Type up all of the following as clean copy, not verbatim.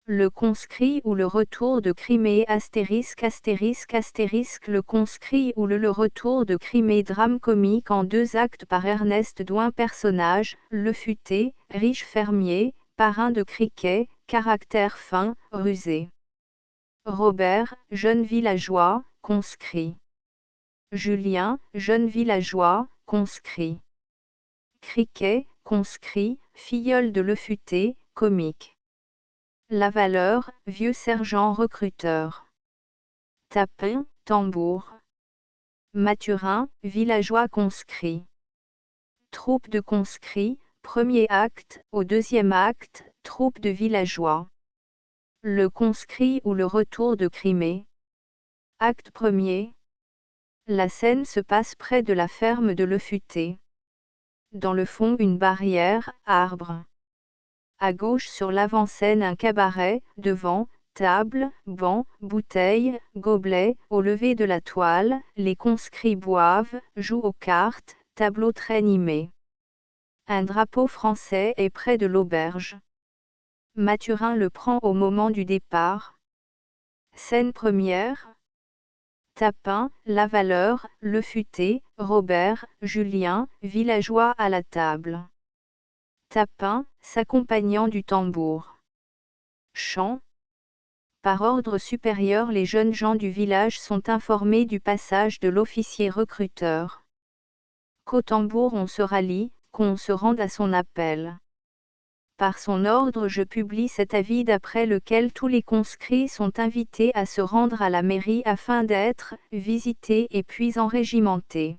Le conscrit ou le retour de Crimée *******. Le conscrit ou le retour de Crimée, drame comique en 2 actes par Ernest Douin. Personnage, Le Futé, riche fermier, parrain de Criquet, caractère fin, rusé. Robert, jeune villageois, conscrit. Julien, jeune villageois, conscrit. Criquet, conscrit, filleul de Le Futé, comique. Lavaleur, vieux sergent recruteur. Tapin, tambour. Mathurin, villageois conscrit. Troupe de conscrits, premier acte, au 2e acte, troupe de villageois. Le conscrit ou le retour de Crimée. Acte 1er. La scène se passe près de la ferme de Le Futé. Dans le fond une barrière, arbre. À gauche sur l'avant-scène un cabaret, devant, table, banc, bouteilles, gobelets, au lever de la toile, les conscrits boivent, jouent aux cartes, tableau très animé. Un drapeau français est près de l'auberge. Mathurin le prend au moment du départ. Scène première. Tapin, Lavaleur, Le Futé, Robert, Julien, villageois à la table. Tapin, s'accompagnant du tambour. Chant. Par ordre supérieur, les jeunes gens du village sont informés du passage de l'officier recruteur. Qu'au tambour on se rallie, qu'on se rende à son appel. Par son ordre je publie cet avis d'après lequel tous les conscrits sont invités à se rendre à la mairie afin d'être visités et puis enrégimentés.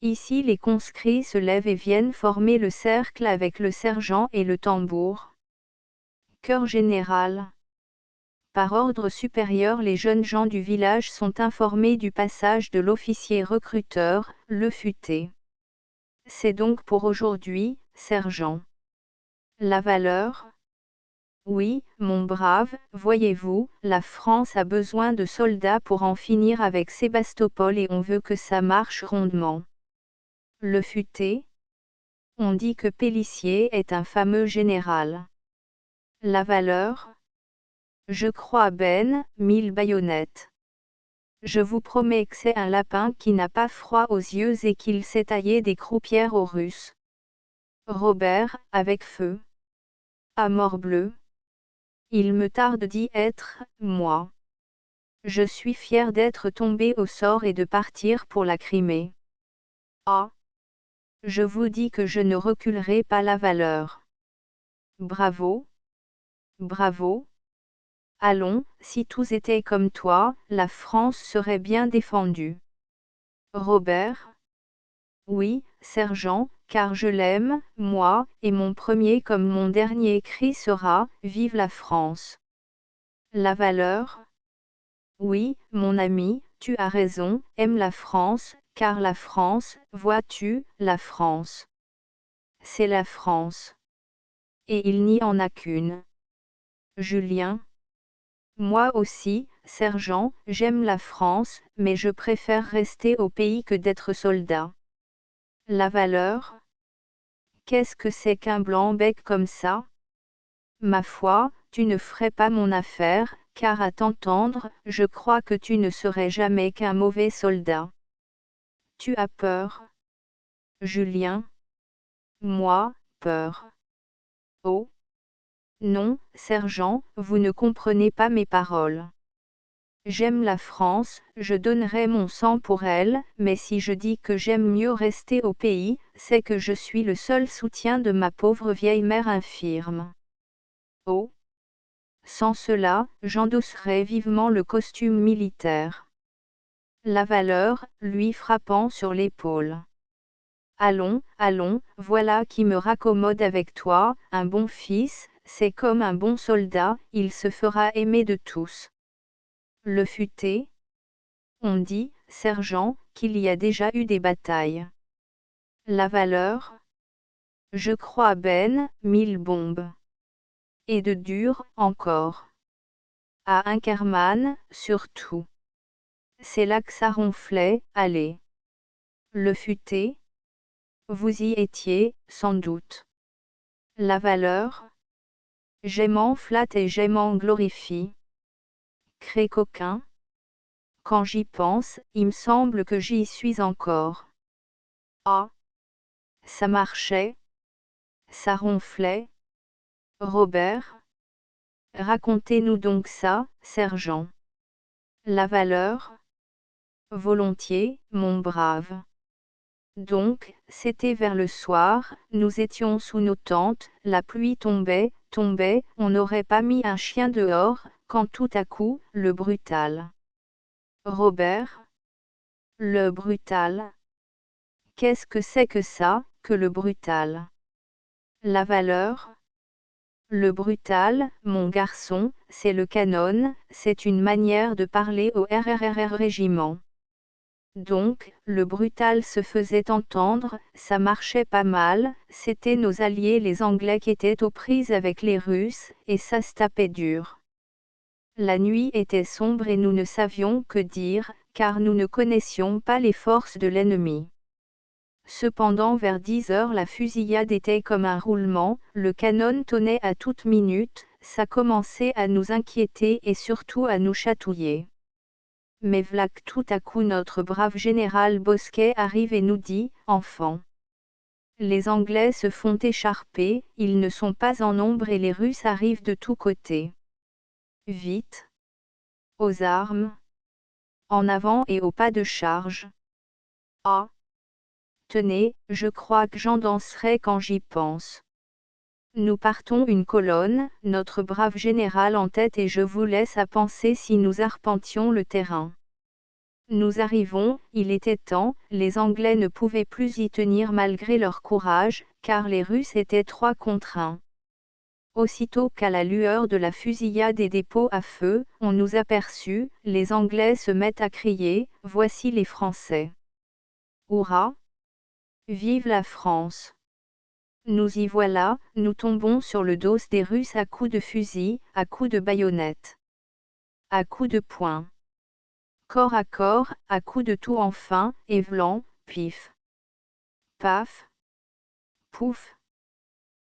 Ici les conscrits se lèvent et viennent former le cercle avec le sergent et le tambour. Chœur général. Par ordre supérieur, les jeunes gens du village sont informés du passage de l'officier recruteur, Le Futé. C'est donc pour aujourd'hui, sergent. Lavaleur. Oui, mon brave, voyez-vous, la France a besoin de soldats pour en finir avec Sébastopol et on veut que ça marche rondement. Le Futé. On dit que Pélissier est un fameux général. Lavaleur. Je crois ben, 1000 baïonnettes. Je vous promets que c'est un lapin qui n'a pas froid aux yeux et qu'il sait tailler des croupières aux Russes. Robert, avec feu. À morbleu. Il me tarde d'y être, moi. Je suis fier d'être tombé au sort et de partir pour la Crimée. Ah! Je vous dis que je ne reculerai pas Lavaleur. Bravo! Bravo! Allons, si tous étaient comme toi, la France serait bien défendue. Robert? Oui, sergent, car je l'aime, moi, et mon premier comme mon dernier cri sera « Vive la France !» Lavaleur? Oui, mon ami, tu as raison, aime la France, car la France, vois-tu, la France. C'est la France. Et il n'y en a qu'une. Julien? Moi aussi, sergent, j'aime la France, mais je préfère rester au pays que d'être soldat. Lavaleur? Qu'est-ce que c'est qu'un blanc-bec comme ça? Ma foi, tu ne ferais pas mon affaire, car à t'entendre, je crois que tu ne serais jamais qu'un mauvais soldat. Tu as peur? Julien? Moi, peur. Oh! Non, sergent, vous ne comprenez pas mes paroles. J'aime la France, je donnerai mon sang pour elle, mais si je dis que j'aime mieux rester au pays, c'est que je suis le seul soutien de ma pauvre vieille mère infirme. Oh! Sans cela, j'endosserais vivement le costume militaire. Lavaleur, lui frappant sur l'épaule. Allons, allons, voilà qui me raccommode avec toi, un bon fils, c'est comme un bon soldat, il se fera aimer de tous. Le Futé? On dit, sergent, qu'il y a déjà eu des batailles. Lavaleur? Je crois ben, 1000 bombes. Et de dures, encore. À Inkermann, surtout. C'est là que ça ronflait, allez. Le Futé? Vous y étiez, sans doute. Lavaleur? J'aimant flatte et j'aimant glorifie. Cré coquin. Quand j'y pense, il me semble que j'y suis encore. Ah! Ça marchait. Ça ronflait. Robert? Racontez-nous donc ça, sergent. La valeur? Volontiers, mon brave. Donc, c'était vers le soir, nous étions sous nos tentes, la pluie tombait, on n'aurait pas mis un chien dehors, quand tout à coup, le brutal. Robert? Le brutal? Qu'est-ce que c'est que ça, que le brutal? La valeur? Le brutal, mon garçon, c'est le canon, c'est une manière de parler au RRRR régiment. Donc, le brutal se faisait entendre, ça marchait pas mal, c'était nos alliés les Anglais qui étaient aux prises avec les Russes, et ça se tapait dur. La nuit était sombre et nous ne savions que dire, car nous ne connaissions pas les forces de l'ennemi. Cependant vers 10 heures la fusillade était comme un roulement, le canon tonnait à toute minute, ça commençait à nous inquiéter et surtout à nous chatouiller. Mais v'lac tout à coup notre brave général Bosquet arrive et nous dit, enfants. Les Anglais se font écharper, ils ne sont pas en nombre et les Russes arrivent de tous côtés. Vite! Aux armes! En avant et au pas de charge! Ah! Tenez, je crois que j'en danserai quand j'y pense. Nous partons une colonne, notre brave général en tête et je vous laisse à penser si nous arpentions le terrain. Nous arrivons, il était temps, les Anglais ne pouvaient plus y tenir malgré leur courage, car les Russes étaient 3 contre 1. Aussitôt qu'à la lueur de la fusillade et des pots à feu, on nous aperçut, les Anglais se mettent à crier, voici les Français. Hurrah! Vive la France! Nous y voilà, nous tombons sur le dos des Russes à coups de fusil, à coups de baïonnette. À coups de poing. Corps à corps, à coups de tout enfin, et v'lan, pif. Paf. Pouf.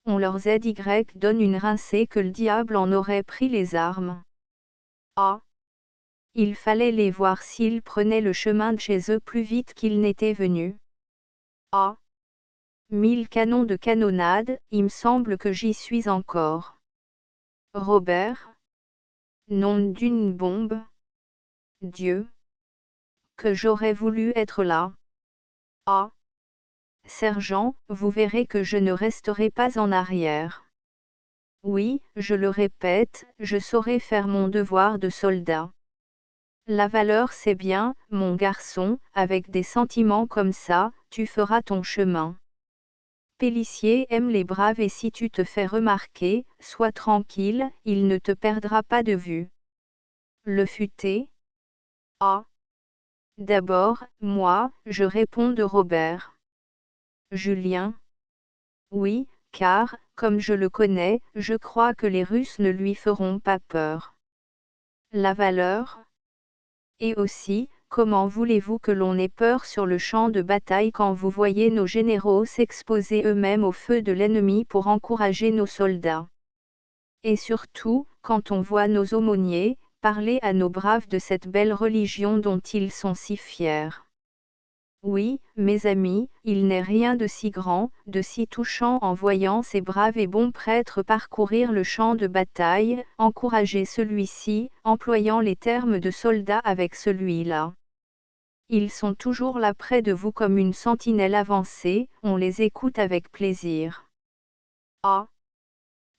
On leur ZY donne une rincée que le diable en aurait pris les armes. Ah. Il fallait les voir s'ils prenaient le chemin de chez eux plus vite qu'ils n'étaient venus. Ah. 1000 canons de canonnade, il me semble que j'y suis encore. Robert? Nom d'une bombe. Dieu! Que j'aurais voulu être là. Ah! Sergent, vous verrez que je ne resterai pas en arrière. Oui, je le répète, je saurai faire mon devoir de soldat. La valeur c'est bien, mon garçon, avec des sentiments comme ça, tu feras ton chemin. Pélicier aime les braves et si tu te fais remarquer, sois tranquille, il ne te perdra pas de vue. Le futé? Ah! D'abord, moi, je réponds de Robert. Julien? Oui, car, comme je le connais, je crois que les Russes ne lui feront pas peur. La valeur? Et aussi, comment voulez-vous que l'on ait peur sur le champ de bataille quand vous voyez nos généraux s'exposer eux-mêmes au feu de l'ennemi pour encourager nos soldats? Et surtout, quand on voit nos aumôniers, parler à nos braves de cette belle religion dont ils sont si fiers. Oui, mes amis, il n'est rien de si grand, de si touchant en voyant ces braves et bons prêtres parcourir le champ de bataille, encourager celui-ci, employant les termes de soldats avec celui-là. Ils sont toujours là près de vous comme une sentinelle avancée, on les écoute avec plaisir. Ah!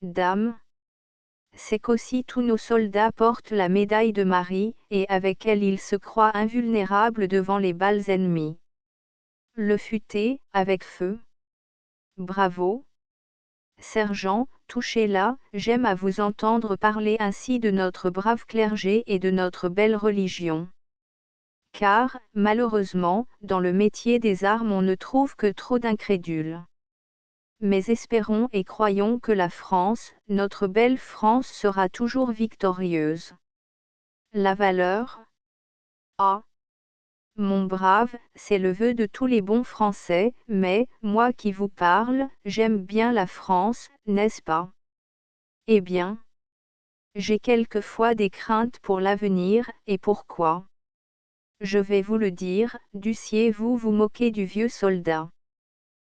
Dame! C'est qu'aussi tous nos soldats portent la médaille de Marie, et avec elle ils se croient invulnérables devant les balles ennemies. Le futé, avec feu. Bravo. Sergent, touchez-la, j'aime à vous entendre parler ainsi de notre brave clergé et de notre belle religion. Car, malheureusement, dans le métier des armes on ne trouve que trop d'incrédules. Mais espérons et croyons que la France, notre belle France sera toujours victorieuse. La valeur? Ah! Mon brave, c'est le vœu de tous les bons Français, mais, moi qui vous parle, j'aime bien la France, n'est-ce pas? Eh bien, j'ai quelquefois des craintes pour l'avenir, et pourquoi? Je vais vous le dire, dussiez-vous vous moquer du vieux soldat.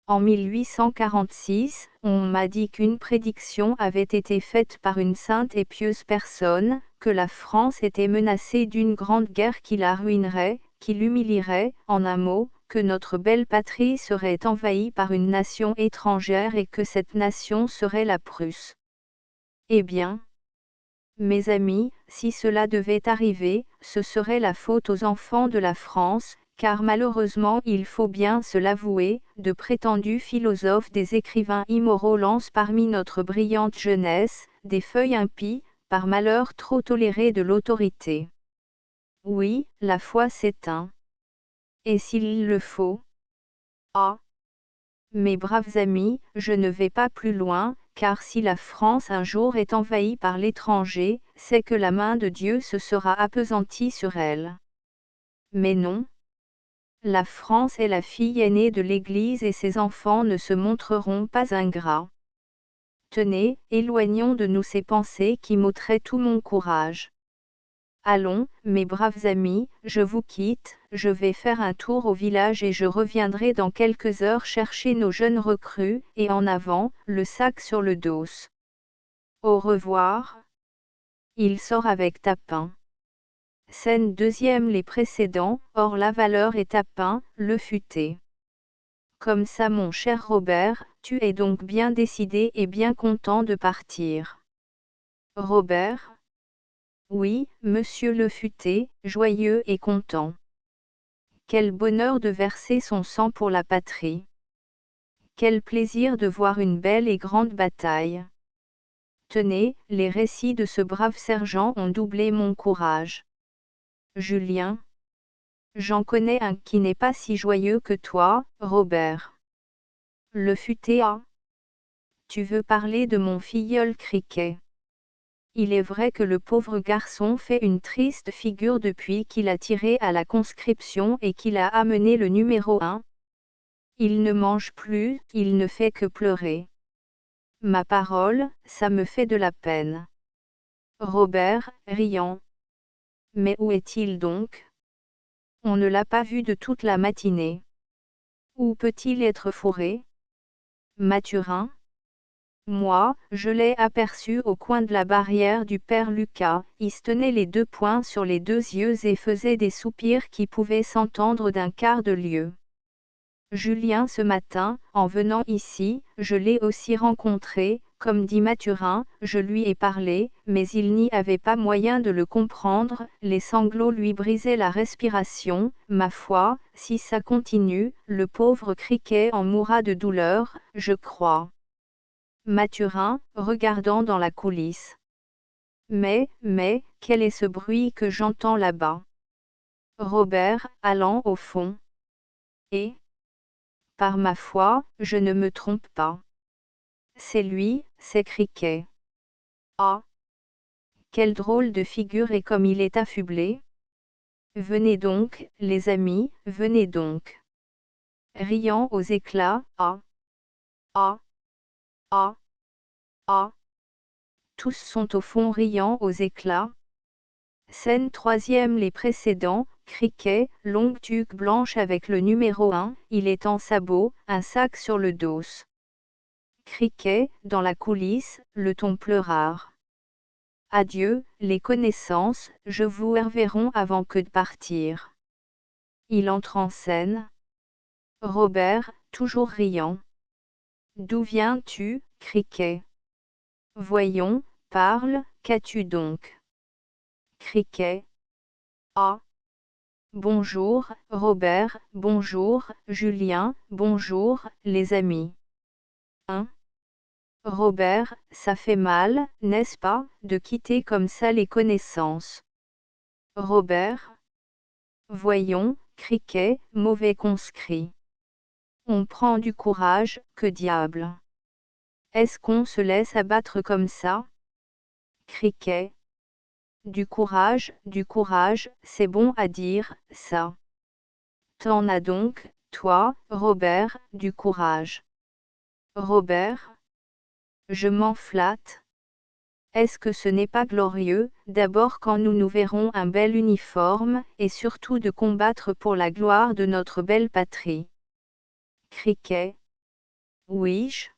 En 1846, on m'a dit qu'une prédiction avait été faite par une sainte et pieuse personne, que la France était menacée d'une grande guerre qui la ruinerait, qui l'humilierait, en un mot, que notre belle patrie serait envahie par une nation étrangère et que cette nation serait la Prusse. Eh bien, mes amis, si cela devait arriver, ce serait la faute aux enfants de la France, car malheureusement il faut bien se l'avouer, de prétendus philosophes des écrivains immoraux lancent parmi notre brillante jeunesse, des feuilles impies, par malheur trop tolérées de l'autorité. Oui, la foi s'éteint. Et s'il le faut? Ah! Mes braves amis, je ne vais pas plus loin, car si la France un jour est envahie par l'étranger, c'est que la main de Dieu se sera appesantie sur elle. Mais non. La France est la fille aînée de l'Église et ses enfants ne se montreront pas ingrats. Tenez, éloignons de nous ces pensées qui m'ôteraient tout mon courage. Allons, mes braves amis, je vous quitte, je vais faire un tour au village et je reviendrai dans quelques heures chercher nos jeunes recrues, et en avant, le sac sur le dos. Au revoir. Il sort avec Tapin. Scène deuxième. Les précédents, Or la valeur est Tapin, le futé. Comme ça mon cher Robert, tu es donc bien décidé et bien content de partir. Robert? Oui, monsieur le futé, joyeux et content. Quel bonheur de verser son sang pour la patrie. Quel plaisir de voir une belle et grande bataille. Tenez, les récits de ce brave sergent ont doublé mon courage. Julien. J'en connais un qui n'est pas si joyeux que toi, Robert. Le futé a. Tu veux parler de mon filleul Criquet. Il est vrai que le pauvre garçon fait une triste figure depuis qu'il a tiré à la conscription et qu'il a amené le numéro 1. Il ne mange plus, il ne fait que pleurer. Ma parole, ça me fait de la peine. Robert, riant. Mais où est-il donc? On ne l'a pas vu de toute la matinée. Où peut-il être fourré? Mathurin? Moi, je l'ai aperçu au coin de la barrière du père Lucas, il se tenait les deux poings sur les deux yeux et faisait des soupirs qui pouvaient s'entendre d'un quart de lieue. Julien ce matin, en venant ici, je l'ai aussi rencontré, comme dit Mathurin, je lui ai parlé, mais il n'y avait pas moyen de le comprendre, les sanglots lui brisaient la respiration, ma foi, si ça continue, le pauvre Criquet en mourra de douleur, je crois. Mathurin, regardant dans la coulisse. Mais, quel est ce bruit que j'entends là-bas? Robert, allant au fond. Et par ma foi, je ne me trompe pas. C'est lui, c'est Criquet. Ah! Quelle drôle de figure et comme il est affublé! Venez donc, les amis, venez donc. Riant aux éclats, ah! Ah! Ah! Ah! Tous sont au fond riant aux éclats. Scène troisième. Les précédents, Criquet, longue tuque blanche avec le numéro 1, il est en sabot, un sac sur le dos. Criquet, dans la coulisse, le ton pleurard. Adieu, les connaissances, je vous reverrai avant que de partir. Il entre en scène. Robert, toujours riant. D'où viens-tu, Criquet? Voyons, parle, qu'as-tu donc? Criquet. Ah! Bonjour, Robert, bonjour, Julien, bonjour, les amis. Hein? Robert, ça fait mal, n'est-ce pas, de quitter comme ça les connaissances. Robert? Voyons, Criquet, mauvais conscrit. On prend du courage, que diable. Est-ce qu'on se laisse abattre comme ça? Criquet. Du courage, c'est bon à dire, ça. T'en as donc, toi, Robert, du courage. Robert? Je m'en flatte. Est-ce que ce n'est pas glorieux, d'abord quand nous nous verrons un bel uniforme, et surtout de combattre pour la gloire de notre belle patrie. Cricket. Oui-je?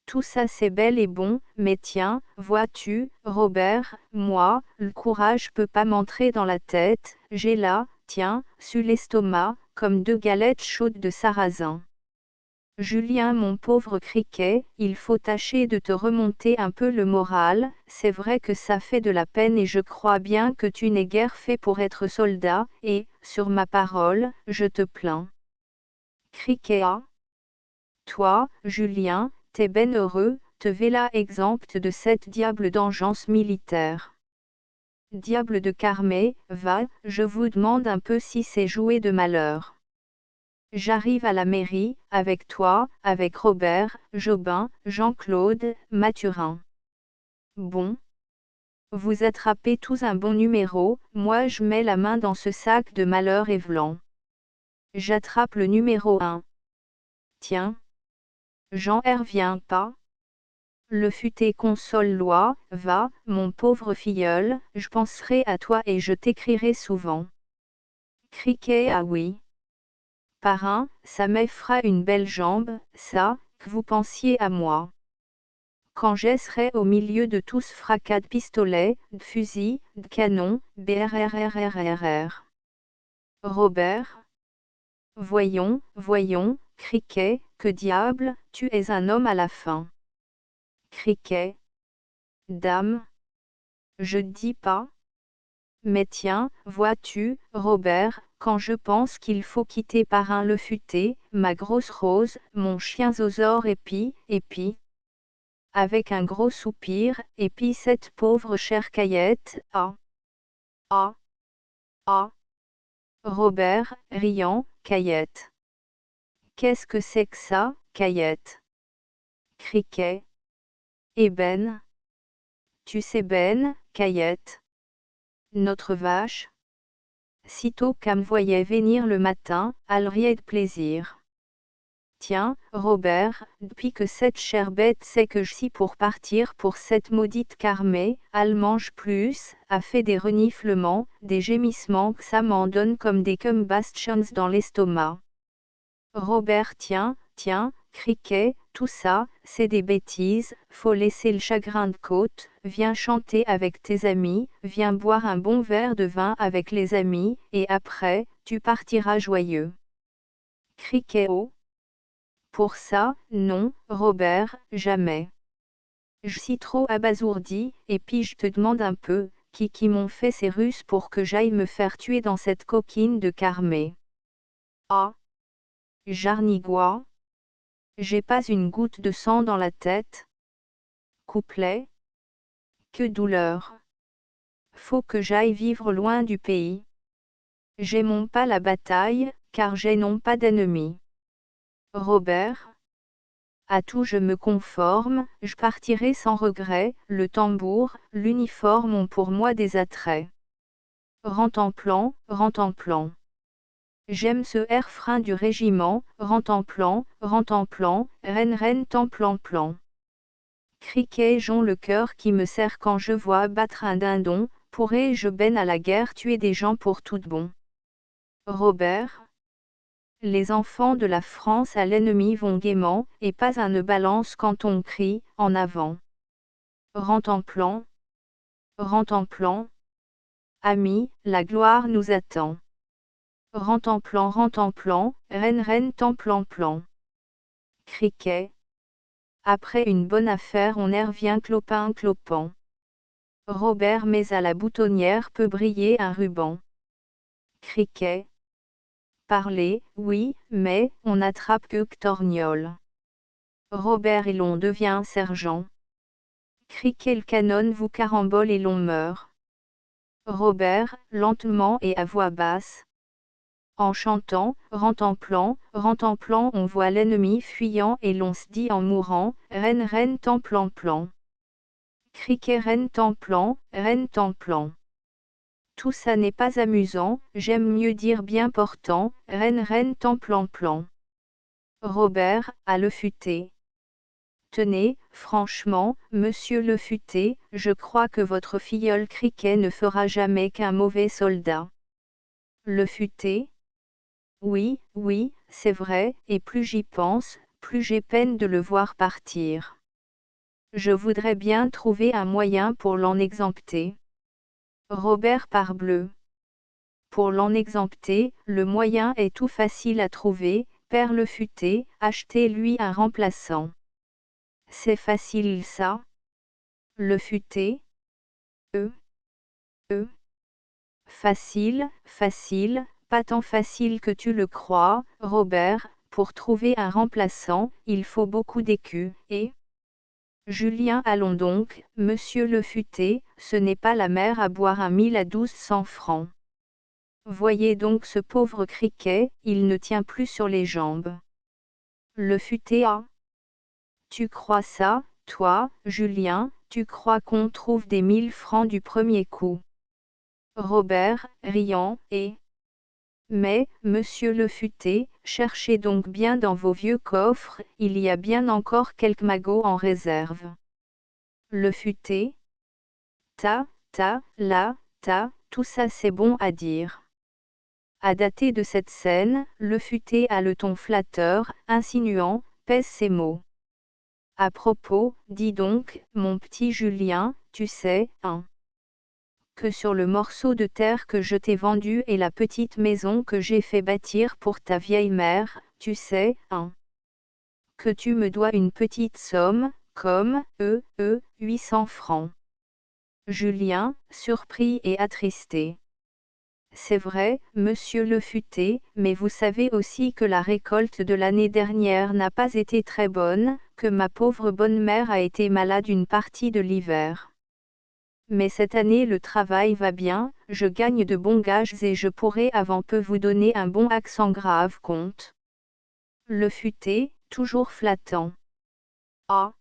Tout ça c'est bel et bon, mais tiens, vois-tu, Robert, moi, le courage peut pas m'entrer dans la tête, j'ai là, tiens, sur l'estomac, comme 2 galettes chaudes de sarrasin. Julien mon pauvre Cricket, il faut tâcher de te remonter un peu le moral, c'est vrai que ça fait de la peine et je crois bien que tu n'es guère fait pour être soldat, et, sur ma parole, je te plains. Cricket. Toi, Julien, t'es ben heureux, te voilà exempt de cette diable d'engeance militaire. Diable de Carmé, va, je vous demande un peu si c'est jouer de malheur. J'arrive à la mairie, avec toi, avec Robert, Jobin, Jean-Claude, Mathurin. Bon. Vous attrapez tous un bon numéro, moi je mets la main dans ce sac de malheur et vlan. J'attrape le numéro 1. Tiens. Jean-R vient pas. Le futé console-loi, va, mon pauvre filleul, je penserai à toi et je t'écrirai souvent. Cricket. Ah oui. Parrain, ça m'effra une belle jambe, ça, que vous pensiez à moi. Quand je serai au milieu de tous fracas de pistolets, de fusils, de canons, brrrrrrr. Robert. Voyons, voyons, Cricket, que diable, tu es un homme à la fin. Cricket. Dame. Je dis pas. Mais tiens, vois-tu, Robert, quand je pense qu'il faut quitter Parrain le futé, ma grosse Rose, mon chien Zozor et puis, avec un gros soupir, et puis cette pauvre chère Caillette, ah, ah, ah. Robert, riant, Caillette. Qu'est-ce que c'est que ça, Caillette? Cricket. Et Ben? Tu sais Ben, Caillette? Notre vache? Sitôt qu'elle me voyait venir le matin, elle riait de plaisir. Tiens, Robert, depuis que cette chère bête sait que je suis pour partir pour cette maudite Carmé, elle mange plus, a fait des reniflements, des gémissements que ça m'en donne comme des combustions dans l'estomac. Robert, tiens, Cricket, tout ça, c'est des bêtises, faut laisser le chagrin de côte, viens chanter avec tes amis, viens boire un bon verre de vin avec les amis, et après, tu partiras joyeux. Cricket. Oh. Pour ça, non, Robert, jamais. Je suis trop abasourdi, et puis je te demande un peu, qui m'ont fait ces Russes pour que j'aille me faire tuer dans cette coquine de Carmé. Ah. Jarnigois. J'ai pas une goutte de sang dans la tête. Couplet. Que douleur. Faut que j'aille vivre loin du pays. J'aimons pas la bataille, car j'ai non pas d'ennemis. Robert. À tout je me conforme, je partirai sans regret, le tambour, l'uniforme ont pour moi des attraits. Rentemplant. J'aime ce air frein du régiment, rentemplant, reine templant. Cricket. J'ont le cœur qui me serre quand je vois battre un dindon, pourrais-je ben à la guerre tuer des gens pour tout bon. Robert. Les enfants de la France à l'ennemi vont gaiement, et pas un ne balance quand on crie, en avant. Rentemplant. Amis, la gloire nous attend. Rentemplant, reine templant. Cricket. Après une bonne affaire on y revient clopant. Robert. Mais à la boutonnière peut briller un ruban. Cricket. Parler, oui, mais, on n'attrape que Torgnol. Robert. Et l'on devient sergent. Cricket. Le canon vous carambole et l'on meurt. Robert, lentement et à voix basse. En chantant, rentemplant, on voit l'ennemi fuyant et l'on se dit en mourant, reine templant. Cricket. Reine templant. Tout ça n'est pas amusant, j'aime mieux dire bien portant, reine templant. Robert, à le futé. Tenez, franchement, monsieur le futé, je crois que votre filleul Criquet ne fera jamais qu'un mauvais soldat. Le futé? Oui, oui, c'est vrai, et plus j'y pense, plus j'ai peine de le voir partir. Je voudrais bien trouver un moyen pour l'en exempter. Robert parbleu. Pour l'en exempter, le moyen est tout facile à trouver, père le futé, achetez-lui un remplaçant. C'est facile ça? Le futé? Euh. Facile, facile, pas tant facile que tu le crois, Robert, pour trouver un remplaçant, il faut beaucoup d'écus, et... Julien allons donc, monsieur le futé, ce n'est pas la mer à boire 1000 à 1200 francs. Voyez donc ce pauvre Criquet, il ne tient plus sur les jambes. Le futé a. Tu crois ça, toi, Julien, tu crois qu'on trouve des 1000 francs du premier coup? Robert, riant, et... Mais, monsieur le futé, cherchez donc bien dans vos vieux coffres, il y a bien encore quelques magots en réserve. Le futé? Tout ça c'est bon à dire. À dater de cette scène, le futé a le ton flatteur, insinuant, pèse ses mots. À propos, dis donc, mon petit Julien, tu sais, hein, que sur le morceau de terre que je t'ai vendu et la petite maison que j'ai fait bâtir pour ta vieille mère, tu sais, hein, que tu me dois une petite somme, comme, 800 francs. Julien, surpris et attristé. C'est vrai, monsieur le futé, mais vous savez aussi que la récolte de l'année dernière n'a pas été très bonne, que ma pauvre bonne mère a été malade une partie de l'hiver. Mais cette année le travail va bien, je gagne de bons gages et je pourrai avant peu vous donner un bon accent grave comte. Le futé, toujours flattant. Ah!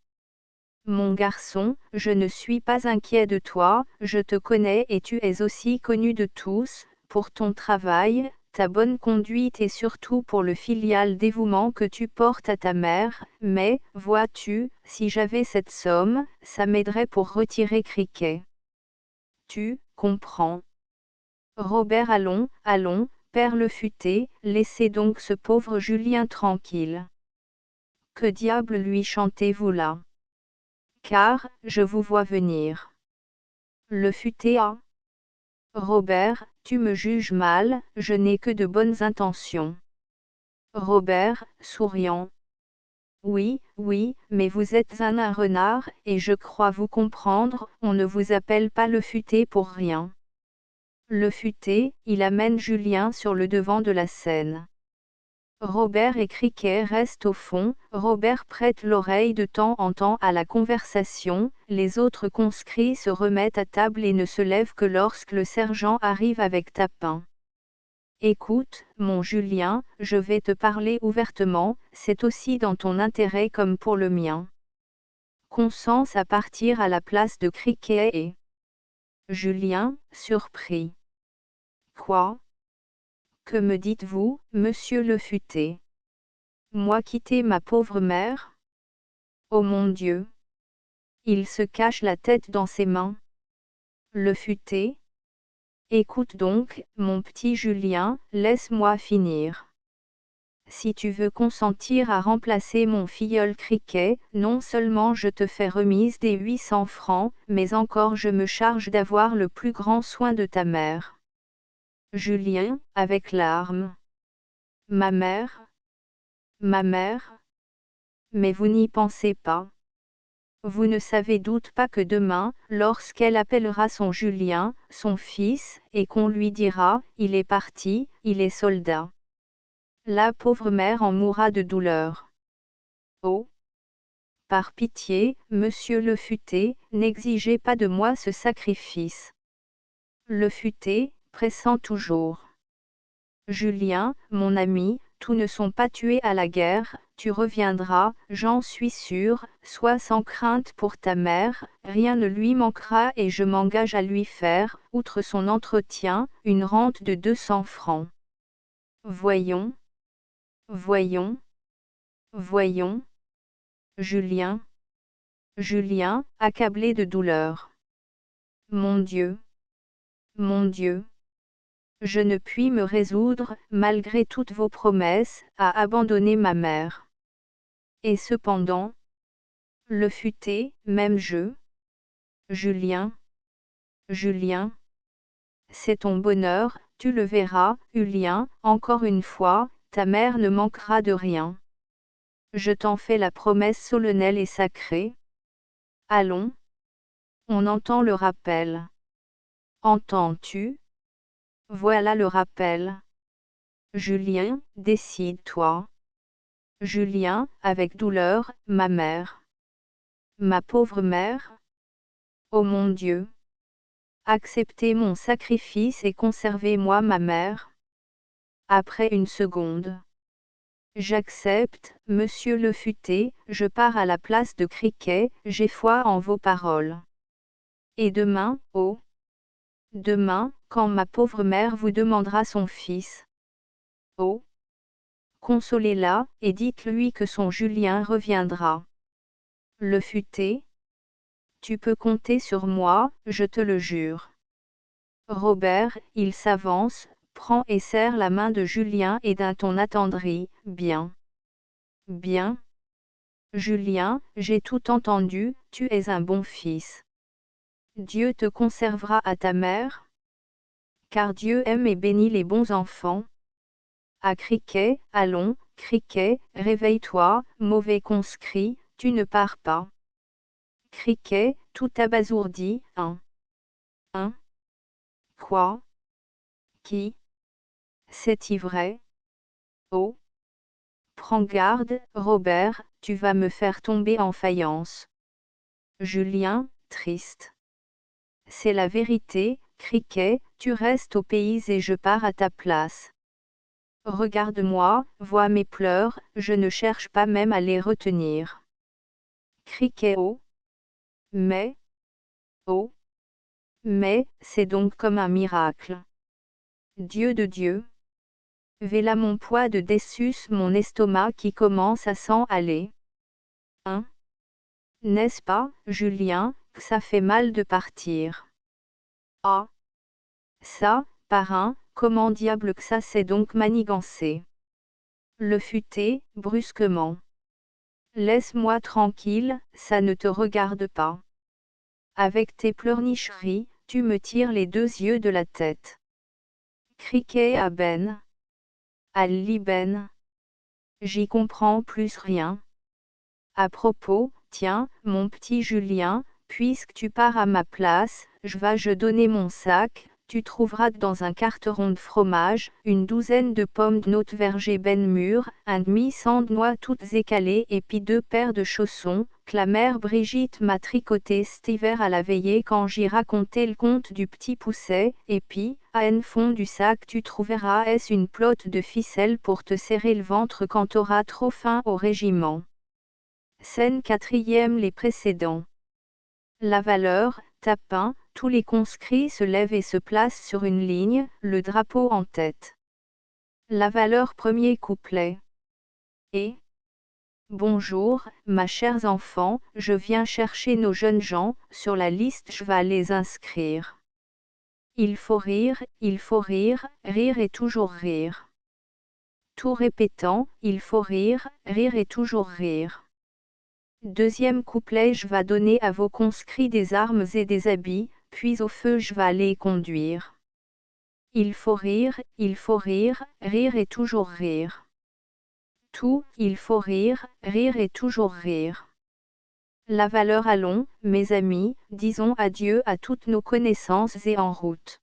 Mon garçon, je ne suis pas inquiet de toi, je te connais et tu es aussi connu de tous, pour ton travail, ta bonne conduite et surtout pour le filial dévouement que tu portes à ta mère, mais, vois-tu, si j'avais cette somme, ça m'aiderait pour retirer Criquet. Tu comprends. Robert allons, père le futé, laissez donc ce pauvre Julien tranquille. Que diable lui chantez-vous là? Car, je vous vois venir. Le futé a. Robert, tu me juges mal, je n'ai que de bonnes intentions. Robert, souriant. Oui, mais vous êtes un renard, et je crois vous comprendre, on ne vous appelle pas le futé pour rien. Le futé, il amène Julien sur le devant de la scène. Robert et Criquet restent au fond, Robert prête l'oreille de temps en temps à la conversation, les autres conscrits se remettent à table et ne se lèvent que lorsque le sergent arrive avec Tapin. Écoute, mon Julien, je vais te parler ouvertement, c'est aussi dans ton intérêt comme pour le mien. Consens à partir à la place de Criquet et... Julien, surpris. Quoi? Que me dites-vous, monsieur le futé? Moi quitter ma pauvre mère? Oh mon Dieu! Il se cache la tête dans ses mains. Le futé? Écoute donc, mon petit Julien, laisse-moi finir. Si tu veux consentir à remplacer mon filleul Criquet, non seulement je te fais remise des 800 francs, mais encore je me charge d'avoir le plus grand soin de ta mère. Julien, avec larmes. Ma mère? Ma mère? Mais vous n'y pensez pas. Vous ne savez doute pas que demain, lorsqu'elle appellera son Julien, son fils, et qu'on lui dira, il est parti, il est soldat. La pauvre mère en mourra de douleur. Oh! Par pitié, monsieur le futé, n'exigez pas de moi ce sacrifice. Le futé, pressant toujours. Julien, mon ami, tous ne sont pas tués à la guerre, tu reviendras, j'en suis sûr, sois sans crainte pour ta mère, rien ne lui manquera et je m'engage à lui faire, outre son entretien, une rente de 200 francs. Voyons. Julien. Julien, accablé de douleur. Mon Dieu! Mon Dieu! Je ne puis me résoudre, malgré toutes vos promesses, à abandonner ma mère. Et cependant, le futé, même je. Julien. Julien. C'est ton bonheur, tu le verras, Julien, encore une fois, ta mère ne manquera de rien. Je t'en fais la promesse solennelle et sacrée. Allons. On entend le rappel. Entends-tu? Voilà le rappel. Julien, décide-toi. Julien, avec douleur, ma mère. Ma pauvre mère? Oh mon Dieu! Acceptez mon sacrifice et conservez-moi ma mère. Après une seconde. J'accepte, monsieur le futé, je pars à la place de Criquet, j'ai foi en vos paroles. Et demain, oh! Demain, quand ma pauvre mère vous demandera son fils. Oh! Consolez-la, et dites-lui que son Julien reviendra. Le futé? Tu peux compter sur moi, je te le jure. Robert, il s'avance, prend et serre la main de Julien et d'un ton attendri, bien. Bien. Julien, j'ai tout entendu, tu es un bon fils. Dieu te conservera à ta mère? Car Dieu aime et bénit les bons enfants. À Criquet, allons, Criquet, réveille-toi, mauvais conscrit, tu ne pars pas. Criquet, tout abasourdi, hein? Hein? Quoi? Qui? C'est-il vrai? Oh! Prends garde, Robert, tu vas me faire tomber en faïence. Julien, triste. C'est la vérité, Criquet, tu restes au pays et je pars à ta place. Regarde-moi, vois mes pleurs, je ne cherche pas même à les retenir. Criquet, oh! Mais, oh! Mais, c'est donc comme un miracle. Dieu de Dieu! Voilà mon poids de déçus, mon estomac qui commence à s'en aller. Hein? N'est-ce pas, Julien, que ça fait mal de partir? Ah! Ça, parrain, comment diable que ça s'est donc manigancé? Le futé, brusquement. Laisse-moi tranquille, ça ne te regarde pas. Avec tes pleurnicheries, tu me tires les deux yeux de la tête. Criquet à Ben. Ali Ben. J'y comprends plus rien. À propos, tiens, mon petit Julien, puisque tu pars à ma place, je donner mon sac, tu trouveras dans un carteron de fromage, une douzaine de pommes de notre verger ben mûres, un demi-cent de noix toutes écalées et puis 2 paires de chaussons, que la mère Brigitte m'a tricoté cet hiver à la veillée quand j'y racontais le conte du petit Pousset, et puis, à un fond du sac tu trouveras une pelote de ficelle pour te serrer le ventre quand t'auras trop faim au régiment. Scène 4e. Les précédents. La valeur, tapin, tous les conscrits se lèvent et se placent sur une ligne, le drapeau en tête. La valeur, premier couplet. Et bonjour, ma chers enfants, je viens chercher nos jeunes gens, sur la liste je vais les inscrire. Il faut rire et toujours rire. Tout répétant, il faut rire et toujours rire. Deuxième couplet, je vais donner à vos conscrits des armes et des habits, puis au feu je vais les conduire. Il faut rire et toujours rire. Tout, il faut rire et toujours rire. La valeur, allons, mes amis, disons adieu à toutes nos connaissances et en route.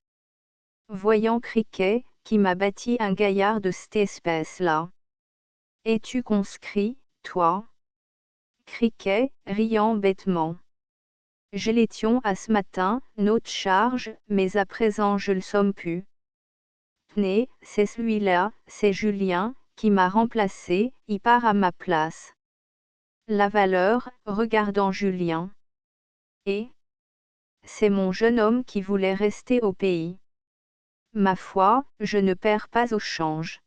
Voyant Criquet, qui m'a bâti un gaillard de cette espèce-là. Es-tu conscrit, toi? Criquet, riant bêtement. Je l'étions à ce matin, notre charge, mais à présent je le somme plus. Tenez, c'est celui-là, c'est Julien, qui m'a remplacé, il part à ma place. La valeur, regardant Julien. Et c'est mon jeune homme qui voulait rester au pays. Ma foi, je ne perds pas au change.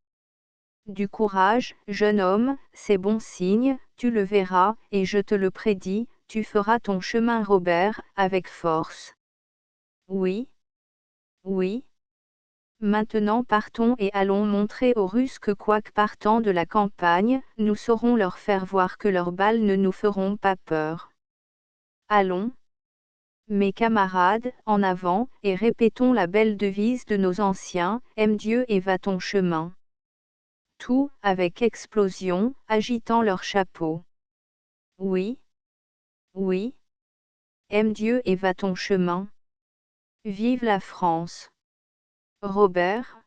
Du courage, jeune homme, c'est bon signe, tu le verras, et je te le prédis, tu feras ton chemin Robert, avec force. Oui. Oui. Maintenant partons et allons montrer aux Russes que quoique partant de la campagne, nous saurons leur faire voir que leurs balles ne nous feront pas peur. Allons. Mes camarades, en avant, et répétons la belle devise de nos anciens, aime Dieu et va ton chemin. Tout, avec explosion, agitant leurs chapeaux. Oui. Oui. Aime Dieu et va ton chemin. Vive la France. Robert.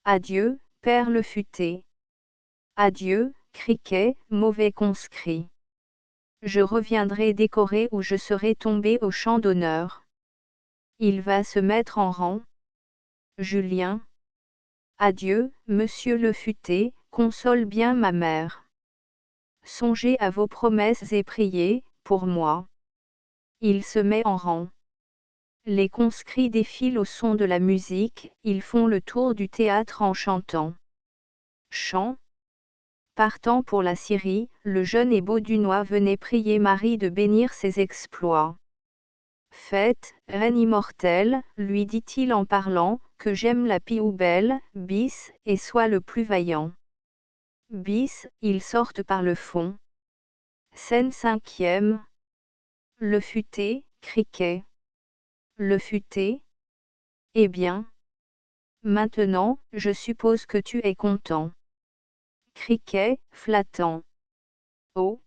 Adieu, père Le Futé. Adieu, Criquet, mauvais conscrit. Je reviendrai décorer où je serai tombé au champ d'honneur. Il va se mettre en rang. Julien. Adieu, monsieur Le Futé, console bien ma mère. Songez à vos promesses et priez, pour moi. Il se met en rang. Les conscrits défilent au son de la musique, ils font le tour du théâtre en chantant. Chant. Partant pour la Syrie, le jeune et beau Dunois venait prier Marie de bénir ses exploits. Faites, reine immortelle, lui dit-il en parlant, que j'aime la Pioubelle, bis, et sois le plus vaillant. Bis, ils sortent par le fond. Scène 5e. Le Futé, Criquet. Le Futé. Eh bien. Maintenant, je suppose que tu es content. Criquet, flattant. Oh.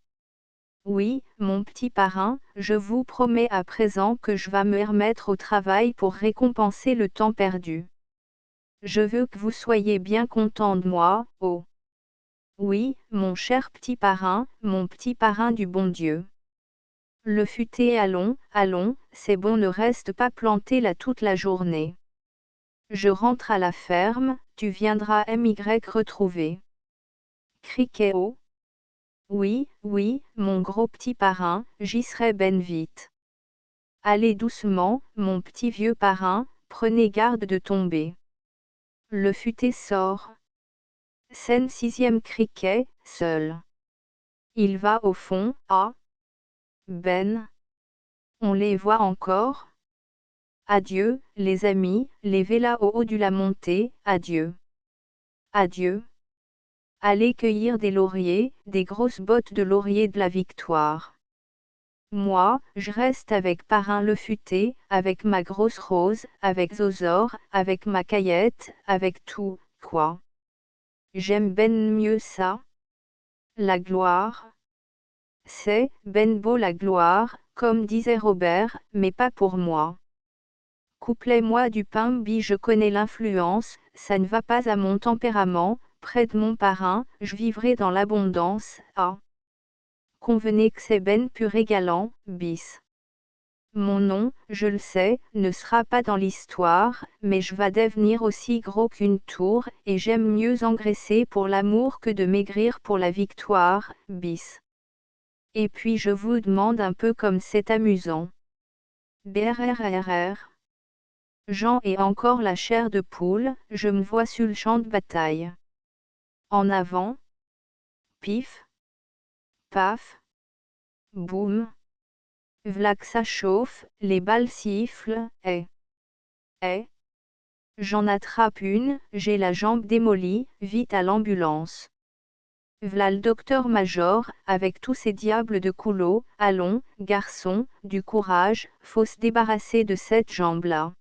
Oui, mon petit parrain, je vous promets à présent que je vais me remettre au travail pour récompenser le temps perdu. Je veux que vous soyez bien content de moi, oh. Oui, mon cher petit parrain du bon Dieu. Le Futé, allons, allons, c'est bon, ne reste pas planté là toute la journée. Je rentre à la ferme, tu viendras m'y retrouver. Criquet, oh. Oui, oui, mon gros petit parrain, j'y serai ben vite. Allez doucement, mon petit vieux parrain, prenez garde de tomber. Le Futé sort. Scène 6e. Criquet, seul. Il va au fond, ah. Ben. On les voit encore. Adieu, les amis, les vélas au haut de la montée, adieu. Adieu. Allez cueillir des lauriers, des grosses bottes de laurier de la victoire. Moi, je reste avec parrain Le Futé, avec ma grosse rose, avec Zozor, avec ma caillette, avec tout, quoi. J'aime ben mieux ça. La gloire. C'est ben beau la gloire, comme disait Robert, mais pas pour moi. Coupez-moi du pain bi, je connais l'influence, ça ne va pas à mon tempérament, près de mon parrain, je vivrai dans l'abondance, ah. Convenez que c'est ben pur et galant, bis. Mon nom, je le sais, ne sera pas dans l'histoire, mais je vais devenir aussi gros qu'une tour, et j'aime mieux engraisser pour l'amour que de maigrir pour la victoire, bis. Et puis je vous demande un peu comme c'est amusant. Brrrr. Jean et encore la chair de poule, je me vois sur le champ de bataille. En avant. Pif. Paf. Boum. V'là que ça chauffe, les balles sifflent, J'en attrape une, j'ai la jambe démolie, vite à l'ambulance. V'là le docteur-major, avec tous ces diables de coulots, allons, garçon, du courage, faut se débarrasser de cette jambe-là.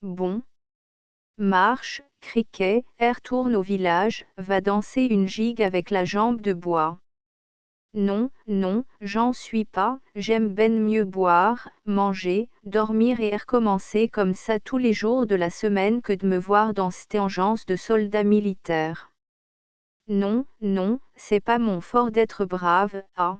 Bon. Marche, Criquet, retourne au village, va danser une gigue avec la jambe de bois. Non, non, j'en suis pas, j'aime ben mieux boire, manger, dormir et recommencer comme ça tous les jours de la semaine que de me voir dans cette engeance de soldat militaire. Non, non, c'est pas mon fort d'être brave, ah.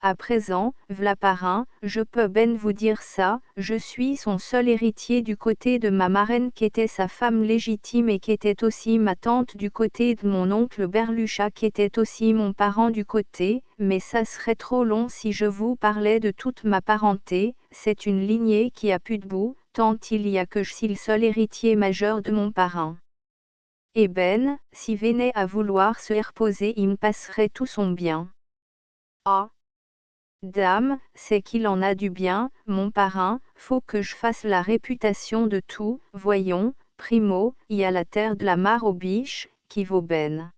À présent, v'là parrain, je peux ben vous dire ça, je suis son seul héritier du côté de ma marraine qui était sa femme légitime et qui était aussi ma tante du côté de mon oncle Berluchat qui était aussi mon parent du côté, mais ça serait trop long si je vous parlais de toute ma parenté, c'est une lignée qui a plus de bout, tant il y a que je suis le seul héritier majeur de mon parrain. Et ben, si venait à vouloir se reposer il me passerait tout son bien. Ah. Dame, c'est qu'il en a du bien, mon parrain, faut que je fasse la réputation de tout, voyons, primo, y a la terre de la mare aux biches, qui vaut ben.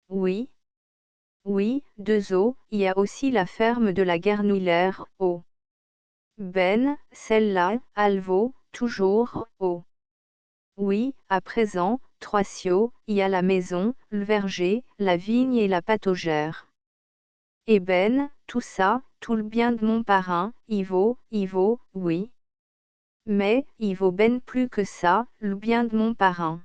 Oui. Oui, deux eaux, y a aussi la ferme de la Guernouillère, oh. Ben, celle-là, elle vaut, toujours, oh. Oui, à présent, trois ciots, y a la maison, le verger, la vigne et la pataugeère. Et ben, tout ça, tout le bien de mon parrain, y vaut, oui. Mais, y vaut ben plus que ça, le bien de mon parrain.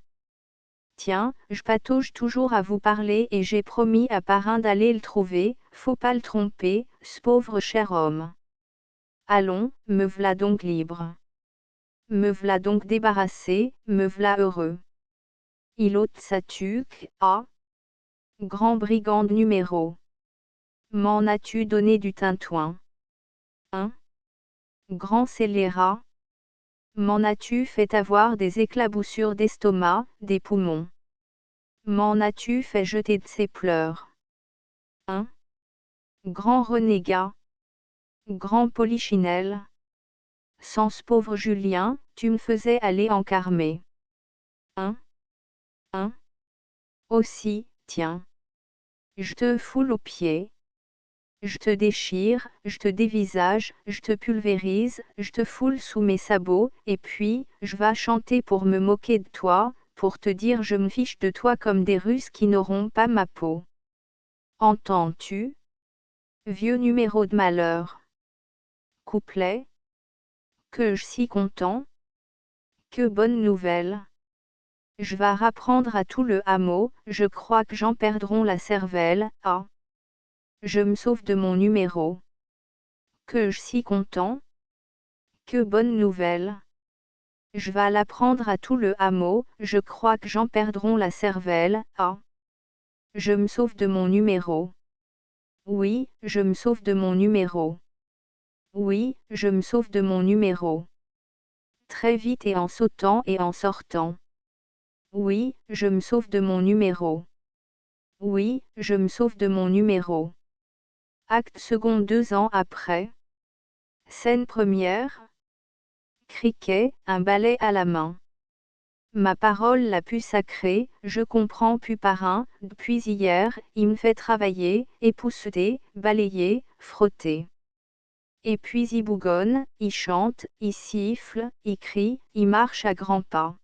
Tiens, je patauge toujours à vous parler et j'ai promis à parrain d'aller le trouver, faut pas le tromper, ce pauvre cher homme. Allons, me v'là donc libre. Me v'là donc débarrassé, me v'là heureux. Il ôte sa tuque, ah. Grand brigand numéro. M'en as-tu donné du tintouin? Hein? Grand scélérat. M'en as-tu fait avoir des éclaboussures d'estomac, des poumons? M'en as-tu fait jeter de ses pleurs? Hein? Grand renégat. Grand polichinelle. Sans ce pauvre Julien, tu me faisais aller en carmé. Hein? Hein? Aussi, tiens. Je te foule aux pieds. Je te déchire, je te dévisage, je te pulvérise, je te foule sous mes sabots, et puis, je vas chanter pour me moquer de toi, pour te dire je me fiche de toi comme des Russes qui n'auront pas ma peau. Entends-tu? Vieux numéro de malheur. Couplet. Que je si content. Que bonne nouvelle. Je vas rapprendre à tout le hameau, je crois que j'en perdront la cervelle, ah. Je me sauve de mon numéro. Que je si content. Que bonne nouvelle. Je vas l'apprendre à tout le hameau, je crois que j'en perdront la cervelle, ah. Je me sauve de mon numéro. Oui, je me sauve de mon numéro. Oui, je me sauve de mon numéro. Très vite et en sautant et en sortant. Oui, je me sauve de mon numéro. Oui, je me sauve de mon numéro. Acte second 2 ans après. Scène première. Criquet, un balai à la main. Ma parole la plus sacrée, je comprends plus parrain, depuis hier, il me fait travailler, épousseter, balayer, frotter. Et puis il bougonne, il chante, il siffle, il crie, il marche à grands pas.